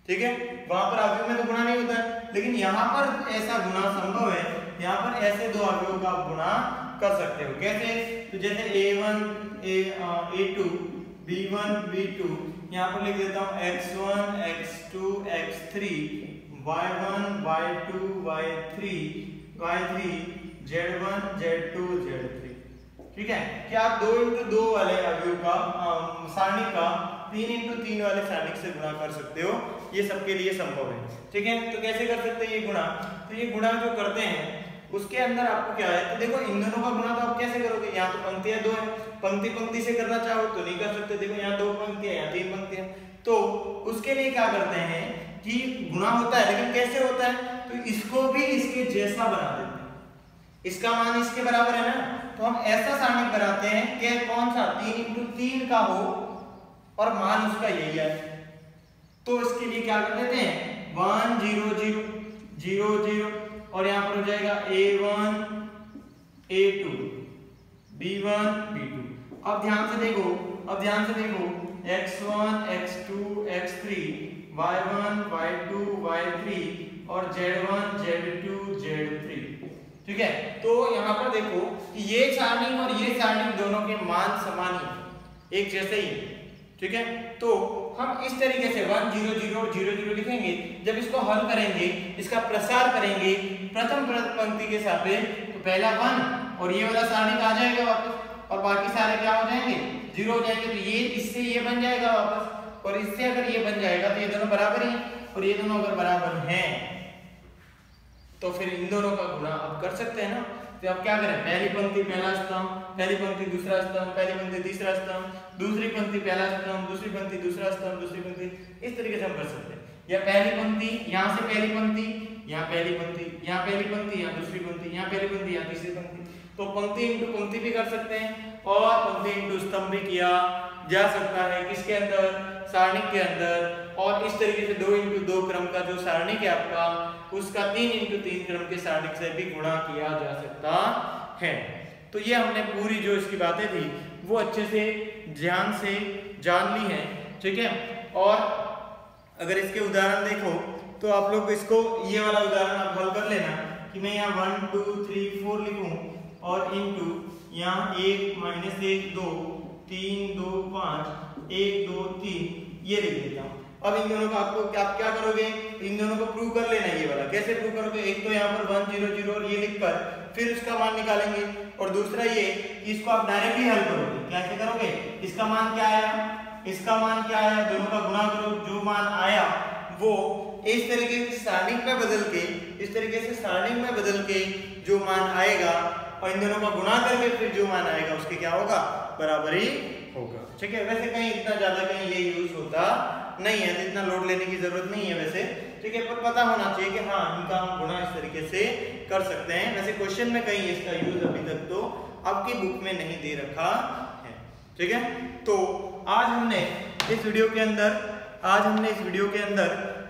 ठीक है, वहां पर अवयव में तो गुणा नहीं होता है, लेकिन यहाँ पर ऐसा गुणा संभव है। यहाँ पर ऐसे दो अवयवों का गुणा कर सकते हो। कैसे, तो जैसे a1 a2 b1 b2, यहाँ पर लिख देता हूँ x1 x2 x3 y1 y2 y3 z1 z2 z3। ठीक है, कि आप 2 इंटू 2 वाले अवयव का सारणी का 3 इंटू 3 वाले सारणी से गुणा कर सकते हो, ये सबके लिए संभव है। ठीक है, तो कैसे कर सकते हैं ये गुणा, तो ये गुणा जो करते हैं उसके अंदर आपको क्या है, तो देखो इन दोनों का गुणा तो आप कैसे करोगे, यहाँ तो पंक्तियां 2 है, पंक्ति से करना चाहो तो नहीं कर सकते। देखो यहाँ 2 पंक्तियां, यहाँ 3 पंक्तियां, तो उसके लिए क्या करते हैं कि गुणा होता है, लेकिन कैसे होता है, तो इसको भी इसके जैसा बना देते हैं। इसका मान इसके बराबर है ना, तो हम ऐसा सारणी बनाते हैं कि कौन सा 3 इंटू 3 का हो और मान उसका यही है। तो इसके लिए क्या कर देते हैं 1 0 0 0 0 और यहाँ पर हो जाएगा a1 a2 b1 b2। अब ध्यान से देखो x1 x2 x3 y1 y2 y3 और z1 z2 z3। ठीक है, तो यहाँ पर देखो कि ये सारणी और ये सारणी दोनों के मान समान ही एक जैसे ही। ठीक है, तो हम इस तरीके से 1 0 0 0 0 लिखेंगे। जब इसको हल करेंगे, इसका प्रसार करेंगे प्रथम पंक्ति के सापेक्ष, तो पहला 1 और ये वाला सारणी आ जाएगा वापस, और बाकी सारे क्या हो जाएंगे 0 हो जाएंगे। तो ये इससे ये बन जाएगा वापस, और इससे अगर ये बन जाएगा तो ये दोनों बराबर ही, और ये दोनों अगर बराबर हैं तो फिर इन दोनों का गुणा अब कर सकते हैं ना। तो अब क्या करें, पहली पंक्ति पहला स्तंभ, पहली पंक्ति दूसरा स्तंभ, पहली पंक्ति तीसरा स्तंभ, दूसरी पंक्ति पहला स्तंभ, दूसरी पंक्ति दूसरा स्तंभ, दूसरी पंक्ति, इस तरीके से हम कर सकते हैं। या पहली पंक्ति, यहाँ से पहली पंक्ति, यहाँ पहली पंक्ति, यहाँ पहली पंक्ति, यहाँ दूसरी पंक्ति, यहाँ पहली पंक्ति, यहाँ तीसरी पंक्ति। तो पंक्ति इंटू पंक्ति भी कर सकते हैं और पंक्ति इंटू स्तंभ भी किया जा सकता है। किसके अंदर, सारणिक के अंदर। और इस तरीके से 2 इंटू 2 क्रम का जो सारणिक है आपका, उसका 3 इंटू 3 क्रम के सारणिक से भी गुणा किया जा सकता है। तो ये हमने पूरी जो इसकी बातें थी वो अच्छे से ध्यान से जान ली है, ठीक है। और अगर इसके उदाहरण देखो तो आप लोग इसको ये वाला उदाहरण आप हल कर लेना कि मैं यहाँ 1 2 3 4 लिखूं और इंटू यहाँ 1 -1 2 3 2 5 1 2 3 ये लिख देता हूँ। अब इन दोनों का आपको क्या करोगे, इन दोनों को प्रूव कर लेना। ये वाला कैसे प्रूव करोगे, एक तो यहाँ पर 1 0 0 और ये लिखकर फिर उसका मान निकालेंगे, और दूसरा ये कि इसको आप डायरेक्टली हल करोगे। कैसे करोगे, इसका मान क्या आया, इसका मान क्या आया, दोनों का गुणा करो, जो मान आया वो इस तरीके से सारणिक में बदल के, इस तरीके से सारणिक में बदल के जो मान आएगा और इन दोनों का गुणा करके फिर जो मान आएगा उसके क्या होगा, बराबरी होगा, ठीक है। वैसे कहीं इतना ज्यादा कहीं ये यूज होता नहीं है, तो इतना लोड लेने की जरूरत नहीं है वैसे, ठीक है। पर पता होना चाहिए कि हाँ इनका हम गुणा इस तरीके से कर सकते हैं। वैसे क्वेश्चन में कहीं इसका यूज अभी तक तो आपकी बुक में नहीं दे रखा है, ठीक है। तो आज हमने इस वीडियो के अंदर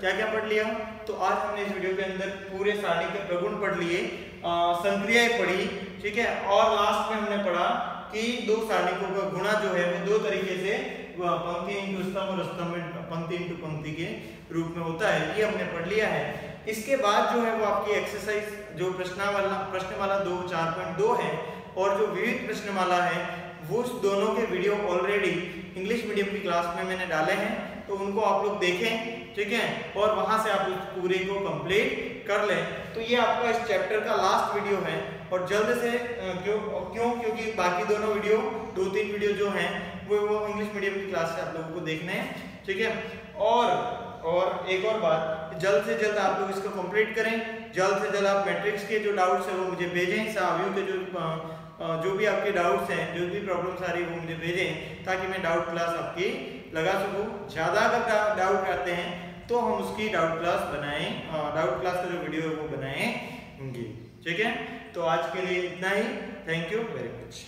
क्या क्या पढ़ लिया, तो आज हमने इस वीडियो के अंदर पूरे सारणी के प्रगुण पढ़ लिए, संक्रियाएं पढ़ी, ठीक है। और लास्ट में हमने पढ़ा कि दो सारणिकों का गुणा जो है वो 2 तरीके से पंक्ति इंटू स्तंभ और स्तंभ पंक्ति इंटू पंक्ति के रूप में होता है, ये हमने पढ़ लिया है। इसके बाद जो है वो आपकी एक्सरसाइज जो प्रश्नमाला 2 4.2 है और जो विविध प्रश्नमाला है वो दोनों के वीडियो ऑलरेडी इंग्लिश मीडियम की क्लास में मैंने डाले हैं, तो उनको आप लोग देखें, ठीक है। और वहां से आप उस पूरे को कंप्लीट कर लें। तो ये आपका इस चैप्टर का लास्ट वीडियो है और जल्द से क्योंकि बाकी दोनों वीडियो 2-3 वीडियो जो हैं वो इंग्लिश मीडियम की क्लास से आप लोगों को देखने हैं, ठीक है। और एक और बात, जल्द से जल्द आप लोग इसको कंप्लीट करें। जल्द से जल्द आप मैट्रिक्स के जो डाउट्स हैं वो मुझे भेजें, सावियों के जो भी आपके डाउट्स हैं, जो भी प्रॉब्लम्स आ रही है वो मुझे भेजें, ताकि मैं डाउट क्लास आपकी लगा सकूं। ज़्यादा अगर डाउट आते हैं तो हम उसकी डाउट क्लास बनाएं, डाउट क्लास का जो वीडियो है वो बनाएंगे, ठीक है। तो आज के लिए इतना ही, थैंक यू वेरी मच।